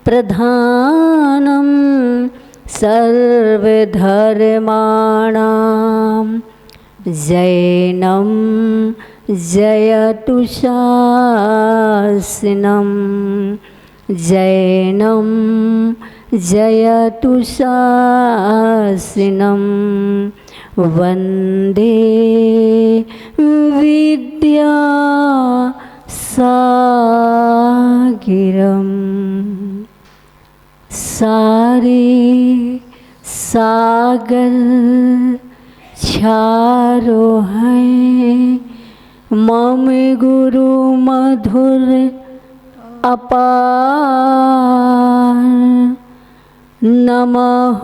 प्रधानं सर्वधर्माणां जैनं जयतु शासनं, जैनं जयतु शासनं। वंदे विद्यासागरं। सारे सागर चारो हैं मम गुरु मधुर अपार। नमः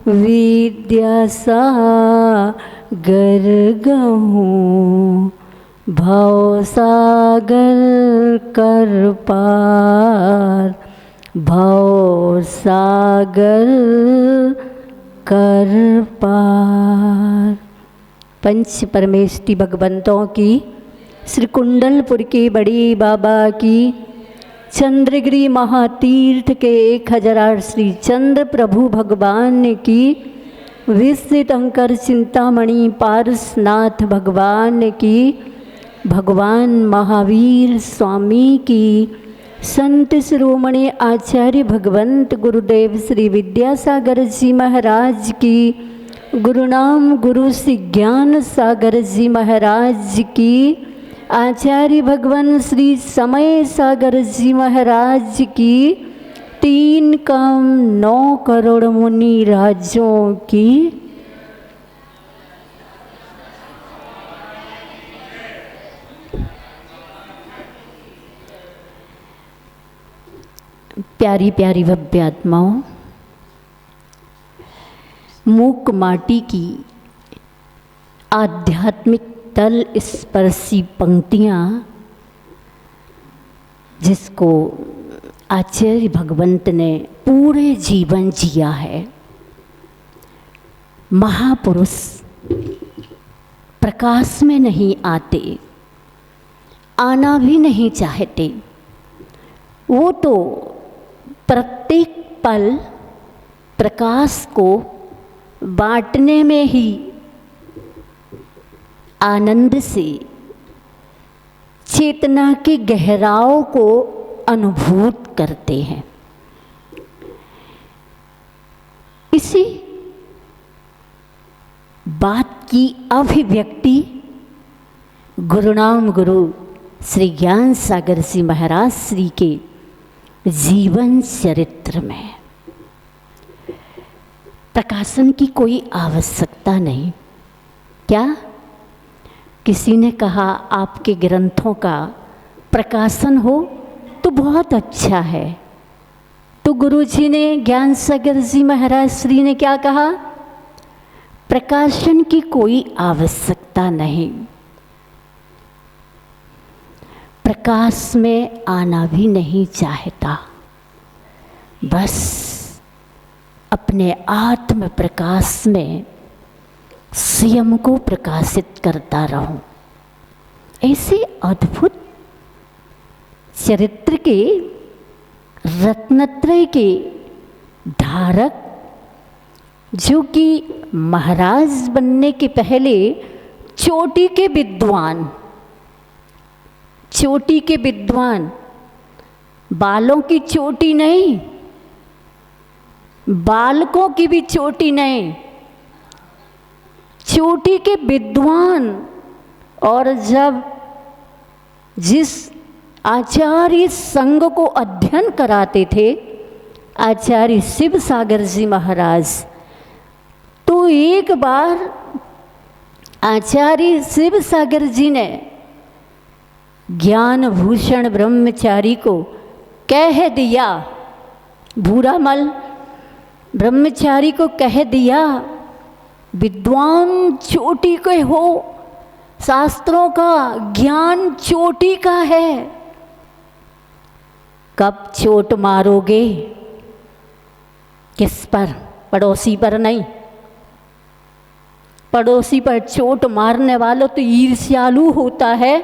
विद्यासागर गहूँ भवसागर कर पार, भवसागर कर पार। पंच परमेष्टि भगवंतों की, श्री कुंडलपुर के बड़े बाबा की, चंद्रगिरी महातीर्थ के 1008 श्री चंद्र प्रभु भगवान की, विश्वशंकर चिंतामणि पारसनाथ भगवान की, भगवान महावीर स्वामी की, संत शिरोमणि आचार्य भगवंत गुरुदेव श्री विद्यासागर जी महाराज की, गुरुनाम गुरु श्री ज्ञान सागर जी महाराज की, आचार्य भगवान श्री समय सागर जी महाराज की, 3 कम 9 करोड़ मुनि राजों की, प्यारी प्यारी भव्य आत्माओं, मूक माटी की आध्यात्मिक तल स्पर्शी पंक्तियाँ, जिसको आचार्य भगवंत ने पूरे जीवन जिया है। महापुरुष प्रकाश में नहीं आते, आना भी नहीं चाहते, वो तो प्रत्येक पल प्रकाश को बांटने में ही आनंद से चेतना की गहराओं को अनुभूत करते हैं। इसी बात की अभिव्यक्ति गुरुनाम गुरु श्री ज्ञान सागर जी महाराज श्री के जीवन चरित्र में। प्रकाशन की कोई आवश्यकता नहीं, क्या? किसी ने कहा आपके ग्रंथों का प्रकाशन हो तो बहुत अच्छा है। तो गुरुजी ने, ज्ञान सागर जी महाराज श्री ने क्या कहा? प्रकाशन की कोई आवश्यकता नहीं, प्रकाश में आना भी नहीं चाहता, बस अपने आत्म प्रकाश में स्वयं को प्रकाशित करता रहूं। ऐसे अद्भुत चरित्र के, रत्नत्रय के धारक, जो कि महाराज बनने के पहले चोटी के विद्वान, चोटी के विद्वान, बालों की चोटी नहीं, बालकों की भी चोटी नहीं, चोटी के विद्वान। और जब जिस आचार्य संघ को अध्ययन कराते थे आचार्य शिव सागर जी महाराज, तो एक बार आचार्य शिव सागर जी ने ज्ञान भूषण ब्रह्मचारी को कह दिया, भूरामल ब्रह्मचारी को कह दिया, विद्वान चोटी के हो, शास्त्रों का ज्ञान चोटी का है, कब चोट मारोगे? किस पर? पड़ोसी पर नहीं। पड़ोसी पर चोट मारने वाला तो ईर्ष्यालु होता है,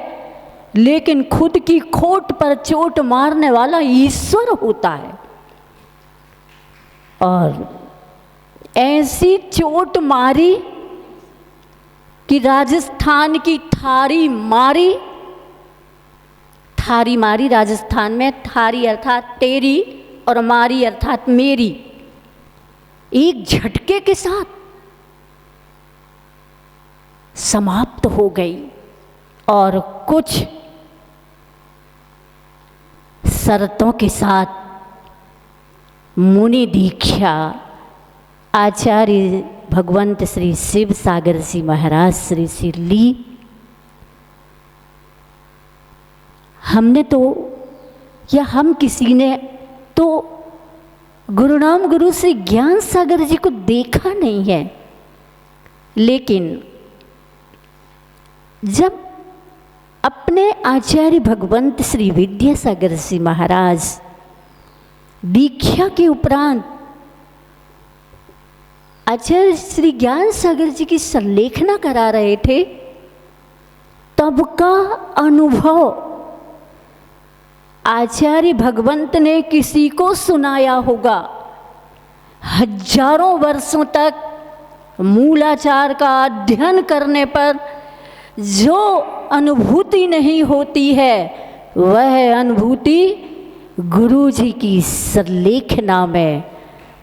लेकिन खुद की खोट पर चोट मारने वाला ईश्वर होता है। और ऐसी चोट मारी कि राजस्थान की थारी मारी, थारी मारी राजस्थान में, थारी अर्थात तेरी और मारी अर्थात मेरी, एक झटके के साथ समाप्त हो गई। और कुछ शर्तों के साथ मुनि दीक्षा आचार्य भगवंत श्री शिव सागर जी महाराज श्री से ली। हमने तो, या हम किसी ने तो गुरुनाम गुरु श्री ज्ञान सागर जी को देखा नहीं है, लेकिन जब अपने आचार्य भगवंत श्री विद्यासागर जी महाराज दीक्षा के उपरांत आचार्य श्री ज्ञान सागर जी की संलेखना करा रहे थे, तब का अनुभव आचार्य भगवंत ने किसी को सुनाया होगा। हजारों वर्षों तक मूलाचार का अध्ययन करने पर जो अनुभूति नहीं होती है, वह अनुभूति गुरु जी की संलेखना में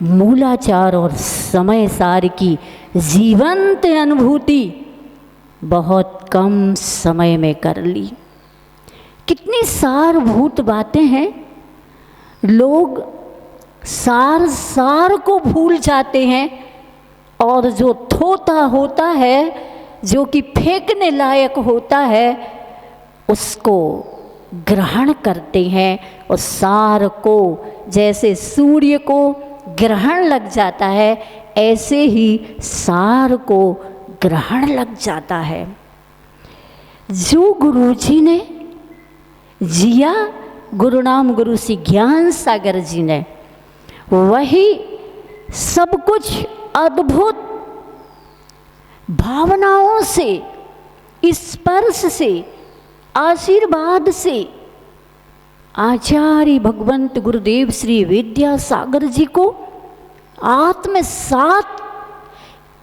मूलाचार और समय सार की जीवंत अनुभूति बहुत कम समय में कर ली। कितनी सारभूत बातें हैं, लोग सार सार को भूल जाते हैं, और जो थोथा होता है, जो कि फेंकने लायक होता है, उसको ग्रहण करते हैं। और सार को, जैसे सूर्य को ग्रहण लग जाता है, ऐसे ही सार को ग्रहण लग जाता है। जो गुरु जी ने जिया, गुरुनाम गुरु श्री ज्ञान सागर जी ने, वही सब कुछ अद्भुत भावनाओं से, स्पर्श से, आशीर्वाद से आचार्य भगवंत गुरुदेव श्री विद्यासागर जी को आत्मसात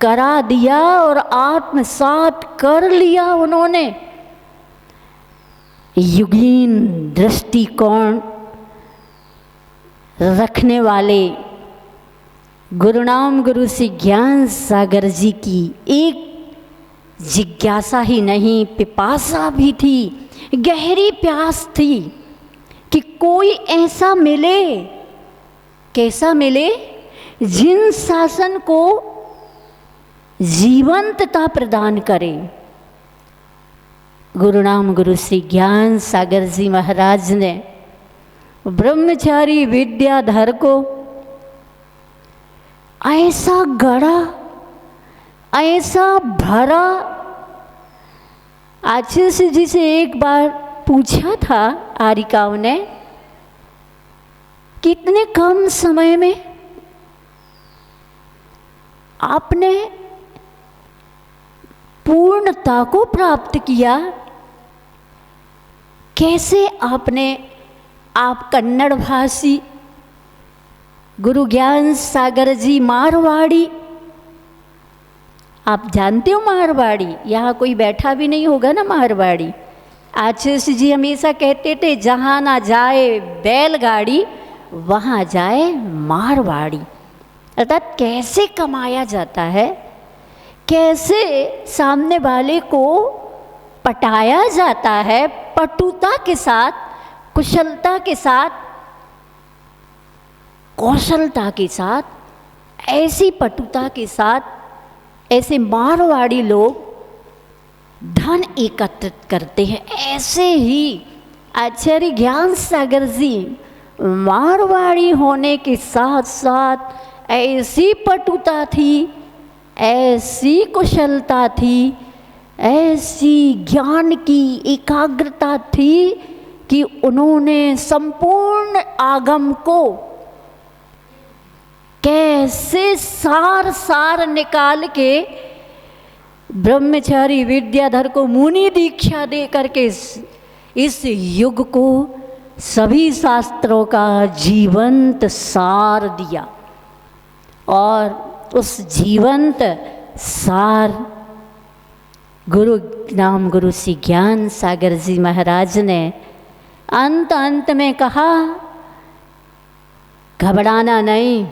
करा दिया और आत्मसात कर लिया उन्होंने। युगीन दृष्टिकोण रखने वाले गुरुनाम गुरु श्री ज्ञान सागर जी की एक जिज्ञासा ही नहीं, पिपासा भी थी, गहरी प्यास थी कि कोई ऐसा मिले, कैसा मिले, जिन शासन को, जीवंतता प्रदान करे। गुरुनाम गुरु श्री ज्ञान सागर जी महाराज ने ब्रह्मचारी विद्याधर को ऐसा गढ़ा, ऐसा भरा। आचार्य जी से एक बार पूछा था आरिकाओं ने, कितने कम समय में आपने पूर्णता को प्राप्त किया, कैसे आपने, आप कन्नड़ भाषी, गुरु ज्ञान सागर जी मारवाड़ी, आप जानते हो मारवाड़ी, यहाँ कोई बैठा भी नहीं होगा ना मारवाड़ी। आचार्य जी हमेशा कहते थे जहाँ ना जाए बैलगाड़ी वहाँ जाए मारवाड़ी। अर्थात कैसे कमाया जाता है, कैसे सामने वाले को पटाया जाता है, पटुता के साथ, कुशलता के साथ, कौशलता के साथ, ऐसी पटुता के साथ ऐसे मारवाड़ी लोग धन एकत्रित करते हैं। ऐसे ही आचार्य ज्ञान सागर जी मारवाड़ी होने के साथ साथ ऐसी पटुता थी, ऐसी कुशलता थी, ऐसी ज्ञान की एकाग्रता थी कि उन्होंने संपूर्ण आगम को कैसे सार निकाल के ब्रह्मचारी विद्याधर को मुनि दीक्षा दे करके इस युग को सभी शास्त्रों का जीवंत सार दिया। और उस जीवंत सार गुरु नाम गुरु श्री ज्ञान सागर जी महाराज ने अंत में कहा, घबराना नहीं,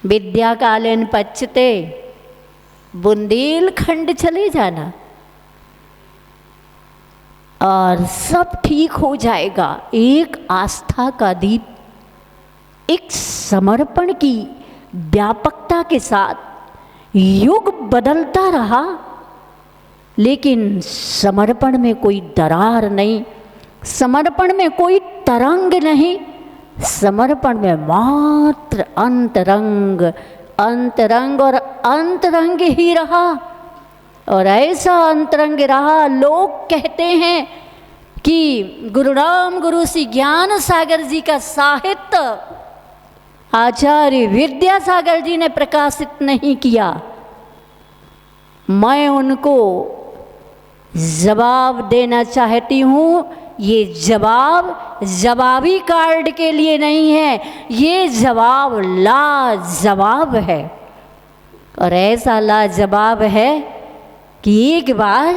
विद्याकालीन पचते बुंदेलखंड चले जाना और सब ठीक हो जाएगा। एक आस्था का दीप, एक समर्पण की व्यापकता के साथ युग बदलता रहा, लेकिन समर्पण में कोई दरार नहीं, समर्पण में कोई तरंग नहीं, समर्पण में मात्र अंतरंग, अंतरंग और अंतरंग ही रहा। और ऐसा अंतरंग रहा, लोग कहते हैं कि गुरुराम गुरु श्री ज्ञान सागर जी का साहित्य आचार्य विद्यासागर जी ने प्रकाशित नहीं किया। मैं उनको जवाब देना चाहती हूँ, ये जवाब जवाबी कार्ड के लिए नहीं है, ये जवाब लाजवाब है। और ऐसा लाजवाब है कि एक बार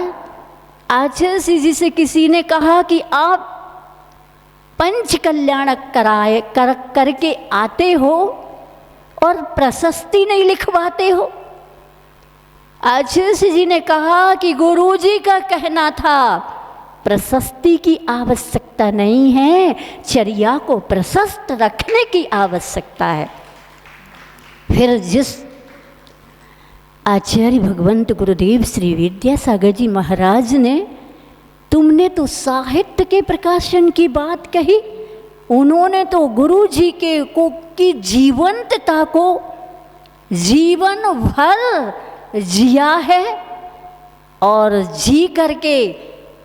आचार्य जी से किसी ने कहा कि आप पंच कल्याण करके आते हो और प्रशस्ति नहीं लिखवाते हो। आचार्य जी ने कहा कि गुरुजी का कहना था प्रशस्ति की आवश्यकता नहीं है, चर्या को प्रशस्त रखने की आवश्यकता है। फिर जिस आचार्य भगवंत गुरुदेव श्री विद्यासागर जी महाराज ने, तुमने तो साहित्य के प्रकाशन की बात कही, उन्होंने तो गुरु जी की जीवंतता को जीवन भर जिया है और जी करके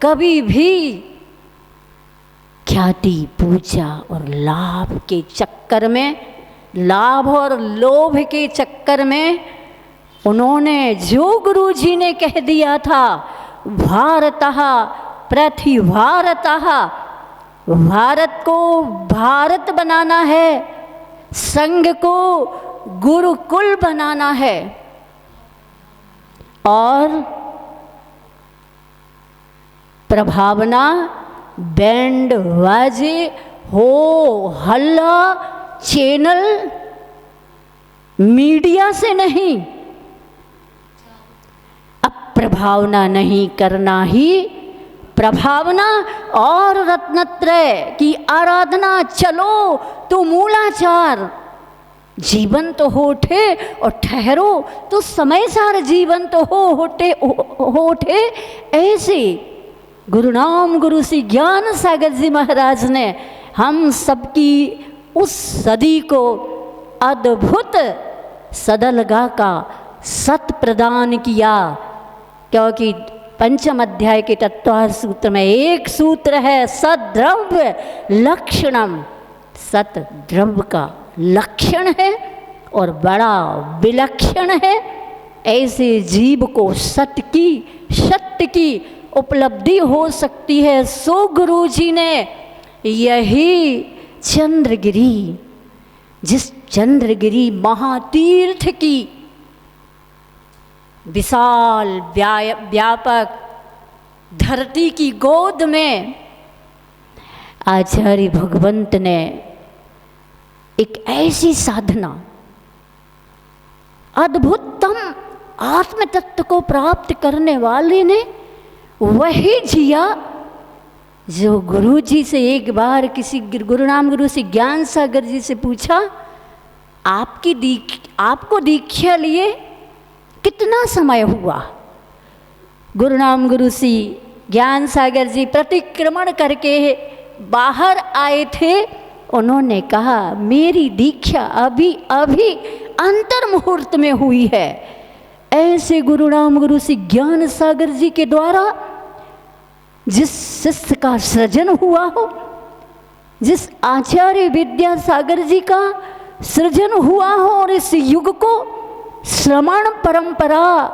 कभी भी ख्याति, पूजा और लाभ के चक्कर में, लाभ और लोभ के चक्कर में उन्होंने जो गुरु जी ने कह दिया था, भारतः प्रतिभारतः, भारत को भारत बनाना है, संघ को गुरुकुल बनाना है और प्रभावना, बैंड बाजे, हो हल्ला, चैनल, मीडिया से नहीं, अब प्रभावना नहीं करना ही प्रभावना और रत्नत्रय की आराधना। चलो तो मूलाचार जीवन तो होठे और ठहरो तो समय सार जीवन तो होठे। ऐसे गुरु नाम गुरु श्री ज्ञान सागर जी महाराज ने हम सबकी उस सदी को अद्भुत सदलगा का सत प्रदान किया। क्योंकि पंचम अध्याय के तत्व सूत्र में एक सूत्र है, सद्रव्य लक्षणम। सत द्रव्य का लक्षण है और बड़ा विलक्षण है। ऐसे जीव को सत्य की उपलब्धि हो सकती है। सो गुरु जी ने यही चंद्रगिरी, जिस चंद्रगिरी महातीर्थ की विशाल व्यापक धरती की गोद में आचार्य भगवंत ने एक ऐसी साधना, अद्भुततम आत्म तत्व को प्राप्त करने वाले ने वही जिया जो गुरु जी से एक बार किसी गुरु नाम गुरु से ज्ञान सागर जी से पूछा, आपको दीक्षा लिए कितना समय हुआ? गुरु नाम गुरु श्री ज्ञान सागर जी प्रतिक्रमण करके बाहर आए थे। उन्होंने कहा, मेरी दीक्षा अभी अंतर मुहूर्त में हुई है। ऐसे गुरु नाम गुरु श्री ज्ञान सागर जी के द्वारा जिस शिष्य का सृजन हुआ हो, जिस आचार्य विद्यासागर जी का सृजन हुआ हो, और इस युग को श्रमण परंपरा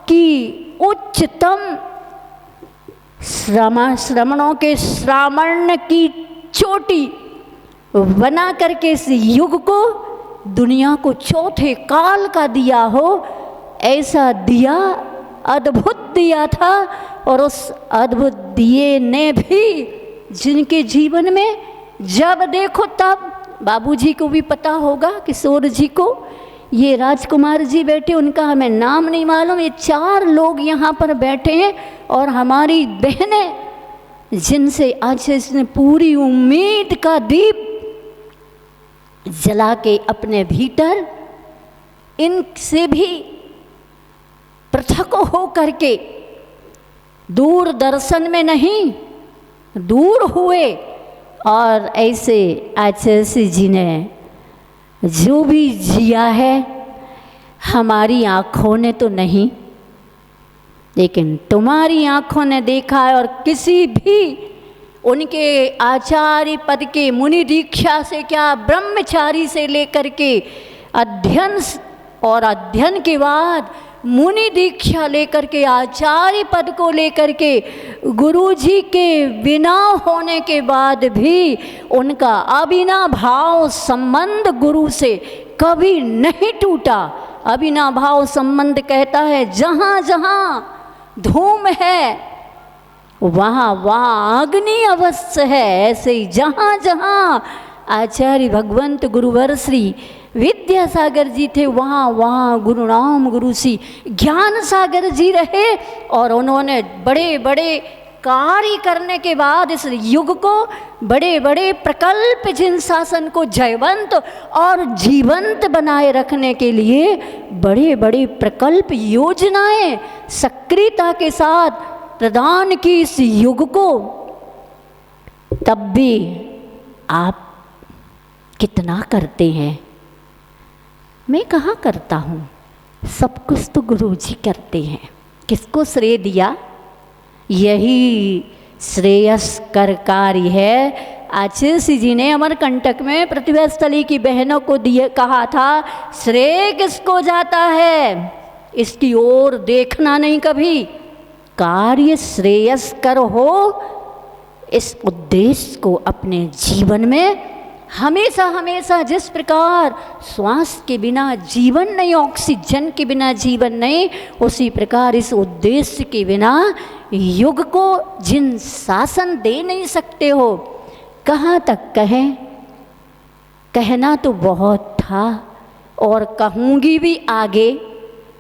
की उच्चतम श्रमणों के श्रावण की चोटी बना करके इस युग को, दुनिया को चौथे काल का दिया हो, ऐसा दिया अद्भुत दिया था। और उस अद्भुत दिए ने भी जिनके जीवन में जब देखो तब, बाबूजी को भी पता होगा, किशोर जी को, ये राजकुमार जी बैठे, उनका हमें नाम नहीं मालूम, ये 4 लोग यहाँ पर बैठे हैं, और हमारी बहनें जिनसे आज इसने पूरी उम्मीद का दीप जला के अपने भीतर इनसे भी पृथक हो करके दूरदर्शन में नहीं दूर हुए। और ऐसे आचार्य जी ने जो भी जिया है, हमारी आँखों ने तो नहीं, लेकिन तुम्हारी आँखों ने देखा है। और किसी भी उनके आचार्य पद के मुनि दीक्षा से क्या, ब्रह्मचारी से लेकर के अध्ययन के बाद मुनि दीक्षा लेकर के आचार्य पद को लेकर के गुरु जी के बिना होने के बाद भी उनका अविनाभाव संबंध गुरु से कभी नहीं टूटा। अविनाभाव संबंध कहता है, जहाँ जहाँ धूम है वहाँ वहाँ अग्नि अवश्य है। ऐसे ही जहाँ जहाँ आचार्य भगवंत गुरुवर श्री विद्यासागर जी थे, वहाँ वहाँ गुरु नाम गुरु श्री ज्ञान सागर जी रहे। और उन्होंने बड़े बड़े कार्य करने के बाद इस युग को, बड़े बड़े प्रकल्प, जिन शासन को जयवंत और जीवंत बनाए रखने के लिए बड़े बड़े प्रकल्प योजनाएं सक्रियता के साथ प्रदान की इस युग को, तब भी आप कितना करते हैं? मैं कहाँ करता हूँ? सब कुछ तो गुरु जी करते हैं। किसको श्रेय दिया? यही श्रेयस्कर कार्य है। आचार्य जी ने अमरकंटक में प्रतिभा स्थली की बहनों को दिए, कहा था, श्रेय किसको जाता है, इसकी ओर देखना नहीं कभी, कार्य श्रेयस्कर हो, इस उद्देश्य को अपने जीवन में हमेशा हमेशा, जिस प्रकार श्वास के बिना जीवन नहीं, ऑक्सीजन के बिना जीवन नहीं, उसी प्रकार इस उद्देश्य के बिना युग को जिन शासन दे नहीं सकते हो, कहाँ तक कहें? कहना तो बहुत था और कहूँगी भी आगे।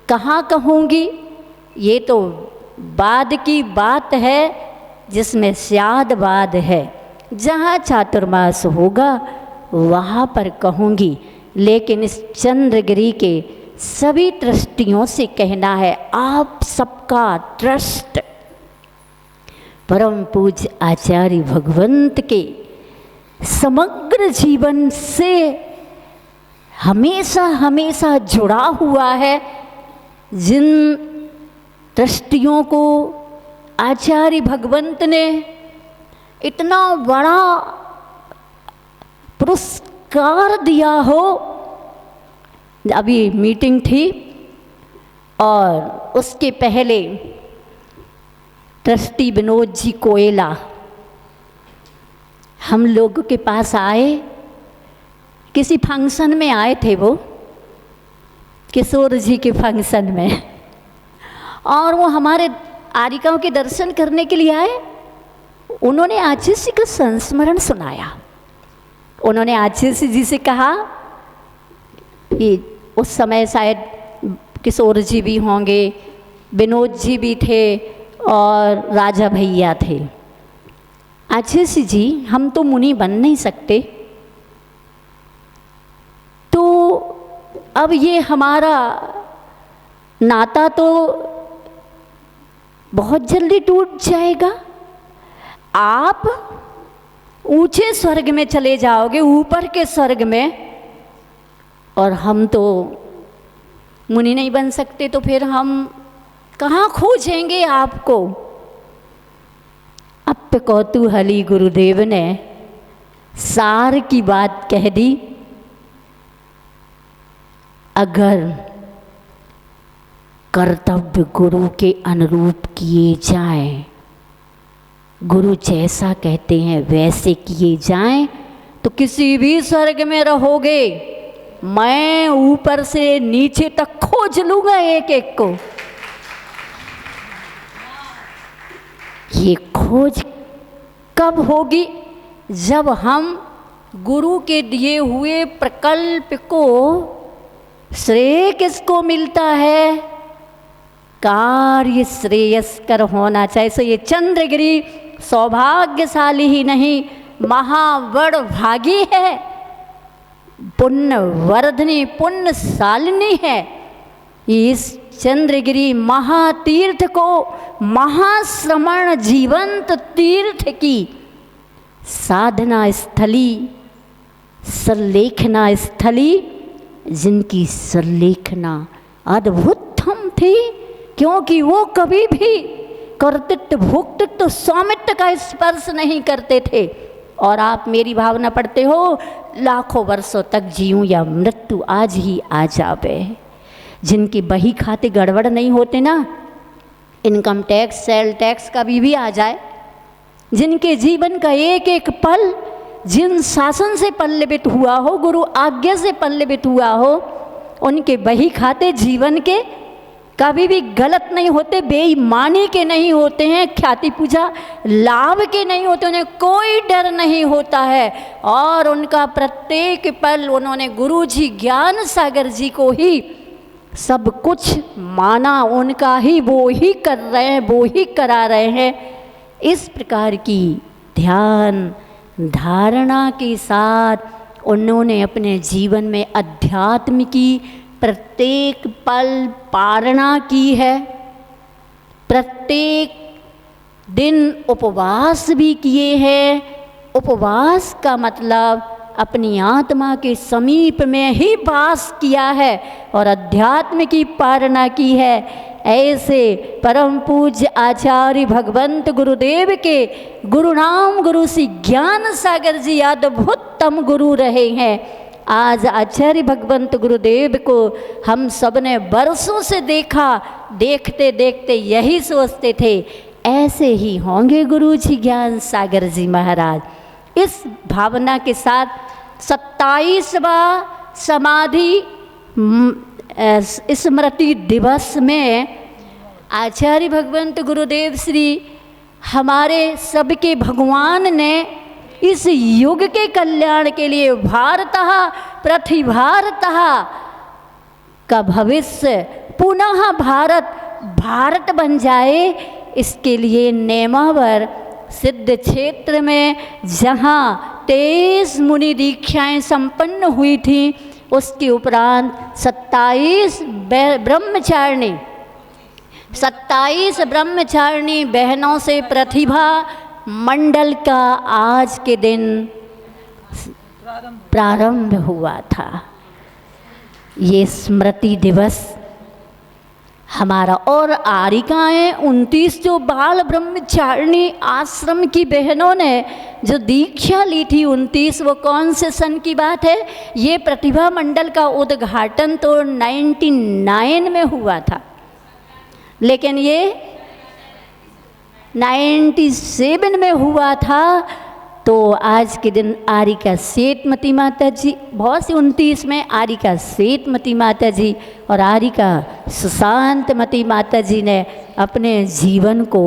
कहाँ कहूँगी, ये तो बाद की बात है, जिसमें स्याद बाद है। जहाँ चातुर्मास होगा वहाँ पर कहूँगी। लेकिन इस चंद्रगिरी के सभी ट्रस्टियों से कहना है, आप सबका ट्रस्ट परम पूज्य आचार्य भगवंत के समग्र जीवन से हमेशा हमेशा जुड़ा हुआ है। जिन ट्रस्टियों को आचार्य भगवंत ने इतना बड़ा पुरस्कार दिया हो, अभी मीटिंग थी और उसके पहले ट्रस्टी विनोद जी कोयला हम लोगों के पास आए, किसी फंक्शन में आए थे वो, किशोर जी के फंक्शन में, और वो हमारे आरिकाओं के दर्शन करने के लिए आए। उन्होंने आचार्य का संस्मरण सुनाया। उन्होंने आचार्य जी से कहा कि उस समय शायद किशोर जी भी होंगे, विनोद जी भी थे और राजा भैया थे। आचार्य जी, हम तो मुनि बन नहीं सकते, तो अब ये हमारा नाता तो बहुत जल्दी टूट जाएगा। आप ऊंचे स्वर्ग में चले जाओगे, ऊपर के स्वर्ग में, और हम तो मुनि नहीं बन सकते, तो फिर हम कहाँ खोजेंगे आपको। अब कौतूहली गुरुदेव ने सार की बात कह दी। अगर कर्तव्य गुरु के अनुरूप किए जाएं, गुरु जैसा कहते हैं वैसे किए जाएं, तो किसी भी स्वर्ग में रहोगे। मैं ऊपर से नीचे तक खोज लूंगा एक एक को। ये खोज कब होगी? जब हम गुरु के दिए हुए प्रकल्प को, श्रेय किसको मिलता है? कार्य श्रेयस्कर होना चाहिए। सो ये चंद्रगिरी सौभाग्यशाली ही नहीं, महावड़ भागी है, पुण्य वर्धनी पुण्यशालिनी है। इस चंद्रगिरी महातीर्थ को महाश्रमण जीवंत तीर्थ की साधना स्थली, संलेखना स्थली, जिनकी संलेखना अद्भुतम थी, क्योंकि वो कभी भी कर्तृत्व भोक्तृत्व स्वामित्व का स्पर्श नहीं करते थे। और आप मेरी भावना पढ़ते हो, लाखों वर्षों तक जीऊं या मृत्यु आज ही आ जावे। जिनके बही खाते गड़बड़ नहीं होते ना, इनकम टैक्स सेल टैक्स कभी भी आ जाए, जिनके जीवन का एक एक पल जिन शासन से पल्लवित हुआ हो, गुरु आज्ञा से पल्लवित हुआ हो, उनके बही खाते जीवन के कभी भी गलत नहीं होते, बेईमानी के नहीं होते हैं, ख्याति पूजा लाभ के नहीं होते, उन्हें कोई डर नहीं होता है। और उनका प्रत्येक पल उन्होंने गुरु जी ज्ञान सागर जी को ही सब कुछ माना, उनका ही वो ही कर रहे हैं, वो ही करा रहे हैं। इस प्रकार की ध्यान धारणा के साथ उन्होंने अपने जीवन में अध्यात्म की प्रत्येक पल पालना की है। प्रत्येक दिन उपवास भी किए हैं। उपवास का मतलब अपनी आत्मा के समीप में ही वास किया है और अध्यात्म की पालना की है। ऐसे परम पूज्य आचार्य भगवंत गुरुदेव के गुरु नाम गुरु श्री ज्ञान सागर जी अद्भुतम गुरु रहे हैं। आज आचार्य भगवंत गुरुदेव को हम सब ने बरसों से देखा, देखते देखते यही सोचते थे ऐसे ही होंगे गुरु जी ज्ञान सागर जी महाराज। इस भावना के साथ 27वां समाधि स्मृति दिवस में आचार्य भगवंत गुरुदेव श्री हमारे सबके भगवान ने इस युग के कल्याण के लिए भारतः प्रतिभारतः का भविष्य पुनः भारत बन जाए, इसके लिए नेमावर सिद्ध क्षेत्र में जहाँ 23 मुनि दीक्षाएं संपन्न हुई थी, उसके उपरांत 27 ब्रह्मचारिणी बहनों से प्रतिभा मंडल का आज के दिन प्रारंभ हुआ था। ये स्मृति दिवस हमारा, और आरिकाएँ 29 जो बाल ब्रह्मचारिणी आश्रम की बहनों ने जो दीक्षा ली थी 29, वो कौन से सन की बात है? ये प्रतिभा मंडल का उद्घाटन तो 99 में हुआ था, लेकिन ये 97 में हुआ था। तो आज के दिन आरिका सेठमती माता जी, बहुत सी 29 में आरिका सेठमती माता जी और आरिका सुशांतमती माता जी ने अपने जीवन को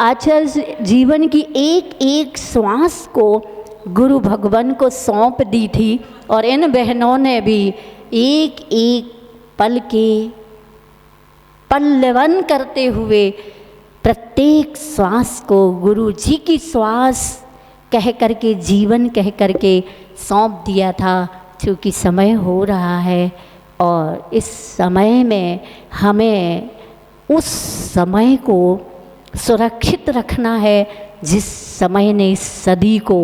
आचार्य जीवन की एक एक श्वास को गुरु भगवान को सौंप दी थी। और इन बहनों ने भी एक एक पल के पल्लवन करते हुए प्रत्येक श्वास को गुरु जी की श्वास कह करके, जीवन कह करके सौंप दिया था। क्योंकि समय हो रहा है और इस समय में हमें उस समय को सुरक्षित रखना है जिस समय ने इस सदी को,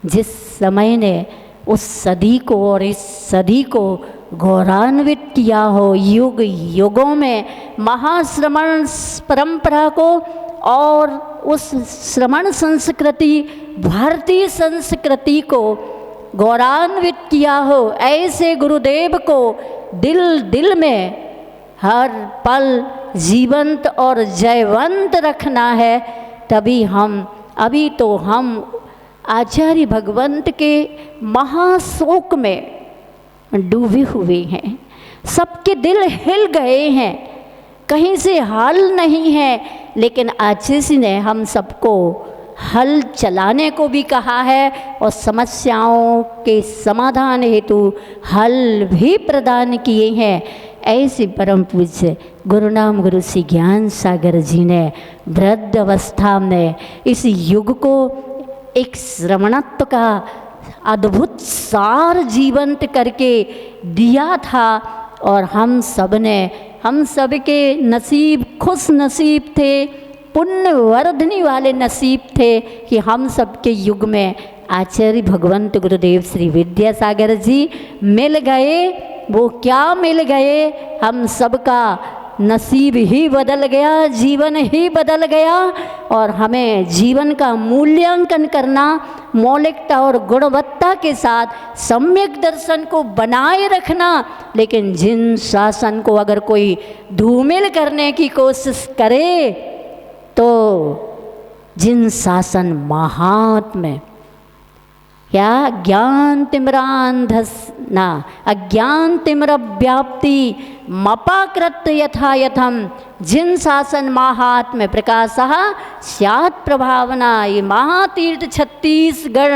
जिस समय ने उस सदी को और इस सदी को गौरवान्वित किया हो। युग युगों में महाश्रमण परंपरा को और उस श्रमण संस्कृति, भारतीय संस्कृति को गौरवान्वित किया हो, ऐसे गुरुदेव को दिल दिल में हर पल जीवंत और जयवंत रखना है। तभी हम, अभी तो हम आचार्य भगवंत के महाशोक में डूबे हुए हैं, सबके दिल हिल गए हैं, कहीं से हल नहीं है। लेकिन आचार्य ने हम सबको हल चलाने को भी कहा है और समस्याओं के समाधान हेतु हल भी प्रदान किए हैं। ऐसे परम पूज्य गुरुनाम गुरु श्री ज्ञान सागर जी ने वृद्ध अवस्था में इस युग को एक श्रवणत्व का अद्भुत सार जीवंत करके दिया था। और हम सब ने, हम सब के नसीब खुश नसीब थे, पुण्य वर्धनी वाले नसीब थे कि हम सब के युग में आचार्य भगवंत गुरुदेव श्री विद्यासागर जी मिल गए। वो क्या मिल गए, हम सबका नसीब ही बदल गया, जीवन ही बदल गया। और हमें जीवन का मूल्यांकन करना मौलिकता और गुणवत्ता के साथ सम्यक दर्शन को बनाए रखना। लेकिन जिन शासन को अगर कोई धूमिल करने की कोशिश करे तो जिन शासन महात्म क्या ज्ञान तिम्रांधस्ना अज्ञान तिम्र व्याप्ति मपाकृत यथा यथम जिन शासन महात्म प्रकाशः स्यात् प्रभावना। ये महातीर्थ छत्तीसगढ़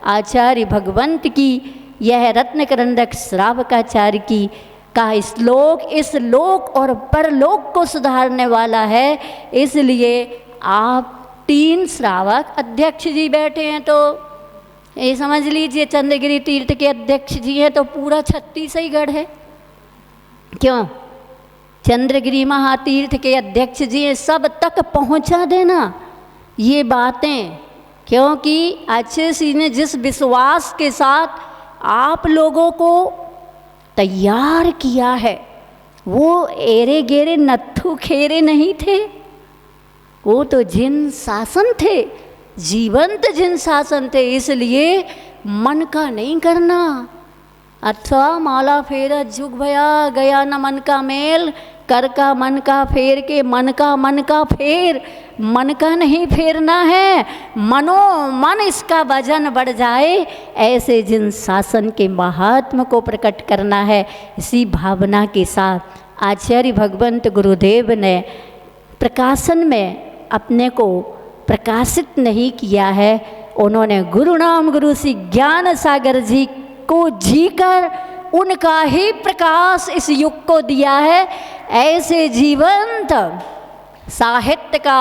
आचार्य भगवंत की यह रत्नकरंदक श्रावकाचार्य की का श्लोक इस लोक और परलोक को सुधारने वाला है। इसलिए आप 3 श्रावक अध्यक्ष जी बैठे हैं तो ये समझ लीजिए चंद्रगिरी तीर्थ के अध्यक्ष जी हैं तो पूरा छत्तीसगढ़ है। क्यों? चंद्रगिरी महातीर्थ के अध्यक्ष जी हैं, सब तक पहुंचा देना ये बातें। क्योंकि आचार्य जी ने जिस विश्वास के साथ आप लोगों को तैयार किया है वो एरे गेरे नत्थु खेरे नहीं थे, वो तो जिन शासन थे, जीवंत जिन शासन थे। इसलिए मन का नहीं करना, अथवा माला फेरा जुग भया गया न मन का मेल, कर का मन का फेर के मन का फेर, मन का नहीं फेरना है, मनो मन इसका वजन बढ़ जाए। ऐसे जिन शासन के महात्म को प्रकट करना है, इसी भावना के साथ आचार्य भगवंत गुरुदेव ने प्रकाशन में अपने को प्रकाशित नहीं किया है। उन्होंने गुरु नाम गुरु श्री ज्ञान सागर जी को जीकर उनका ही प्रकाश इस युग को दिया है। ऐसे जीवंत साहित्य का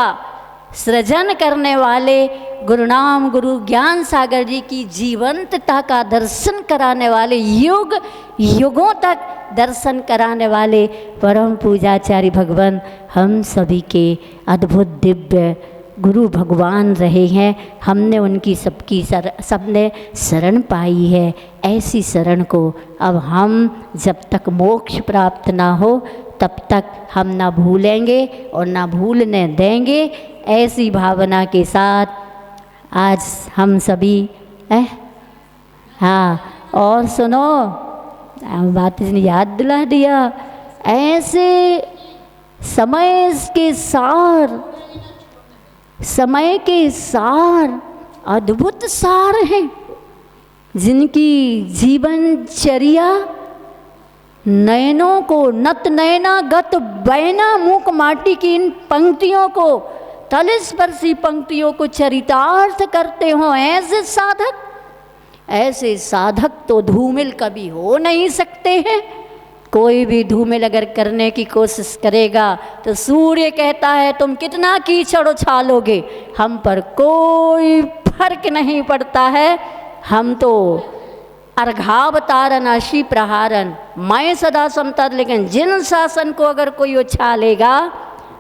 सृजन करने वाले गुरु नाम गुरु ज्ञान सागर जी की जीवंतता का दर्शन कराने वाले, युग युगों तक दर्शन कराने वाले परम पूजाचार्य भगवान हम सभी के अद्भुत दिव्य गुरु भगवान रहे हैं। हमने उनकी सबने शरण पाई है। ऐसी शरण को अब हम जब तक मोक्ष प्राप्त ना हो तब तक हम ना भूलेंगे और ना भूलने देंगे। ऐसी भावना के साथ आज हम सभी हाँ, और सुनो, बात इसने याद दिला दिया, ऐसे समय के सार अद्भुत सार हैं, जिनकी जीवनचर्या नयनों को नत नयना गत बैना मूक माटी की इन पंक्तियों को, तलस्पर्शी पंक्तियों को चरितार्थ करते हों ऐसे साधक तो धूमिल कभी हो नहीं सकते हैं। कोई भी धूमिल अगर करने की कोशिश करेगा तो सूर्य कहता है तुम कितना कीचड़ उछालोगे, हम पर कोई फर्क नहीं पड़ता है, हम तो अर्घावतारन अशी प्रहारन, मैं सदा समतर, लेकिन जिन शासन को अगर कोई उछालेगा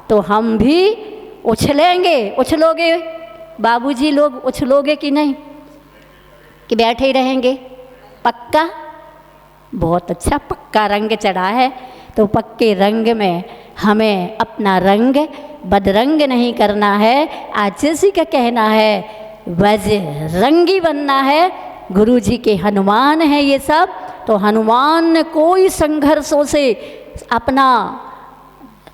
तो हम भी उछलेंगे। उछलोगे बाबूजी, लोग उछलोगे कि नहीं, कि बैठे ही रहेंगे? पक्का? बहुत अच्छा, पक्का रंग चढ़ा है तो पक्के रंग में हमें अपना रंग बदरंग नहीं करना है। आज जैसी का कहना है बजरंगी बनना है। गुरु जी के हनुमान हैं ये सब, तो हनुमान ने कोई संघर्षों से अपना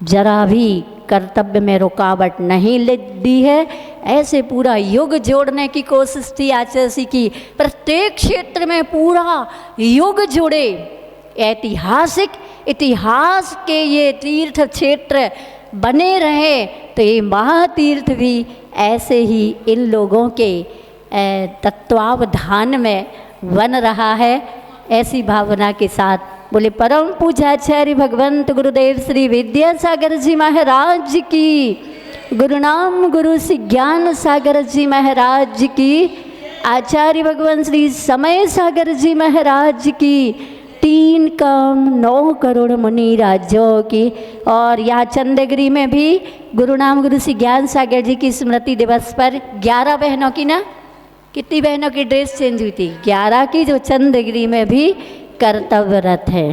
जरा भी कर्तव्य में रुकावट नहीं ले दी है। ऐसे पूरा युग जोड़ने की कोशिश थी आचार्य की, प्रत्येक क्षेत्र में पूरा युग जोड़े। ऐतिहासिक इतिहास के ये तीर्थ क्षेत्र बने रहे तो ये महातीर्थ भी ऐसे ही इन लोगों के तत्वावधान में बन रहा है। ऐसी भावना के साथ बोले परम पूजाचार्य भगवंत गुरुदेव श्री विद्यासागर जी महाराज की, गुरु नाम गुरु श्री ज्ञान सागर जी महाराज की, आचार्य भगवान श्री समय सागर जी महाराज की, 3 कम 9 करोड़ मुनि राज्यों की। और यहाँ चंद्रगिरी में भी गुरु नाम गुरु श्री ज्ञान सागर जी की स्मृति दिवस पर 11 बहनों की ना, कितनी बहनों की ड्रेस चेंज हुई थी? 11 की, जो चंद्रगिरी में भी कर्तव्यरत है।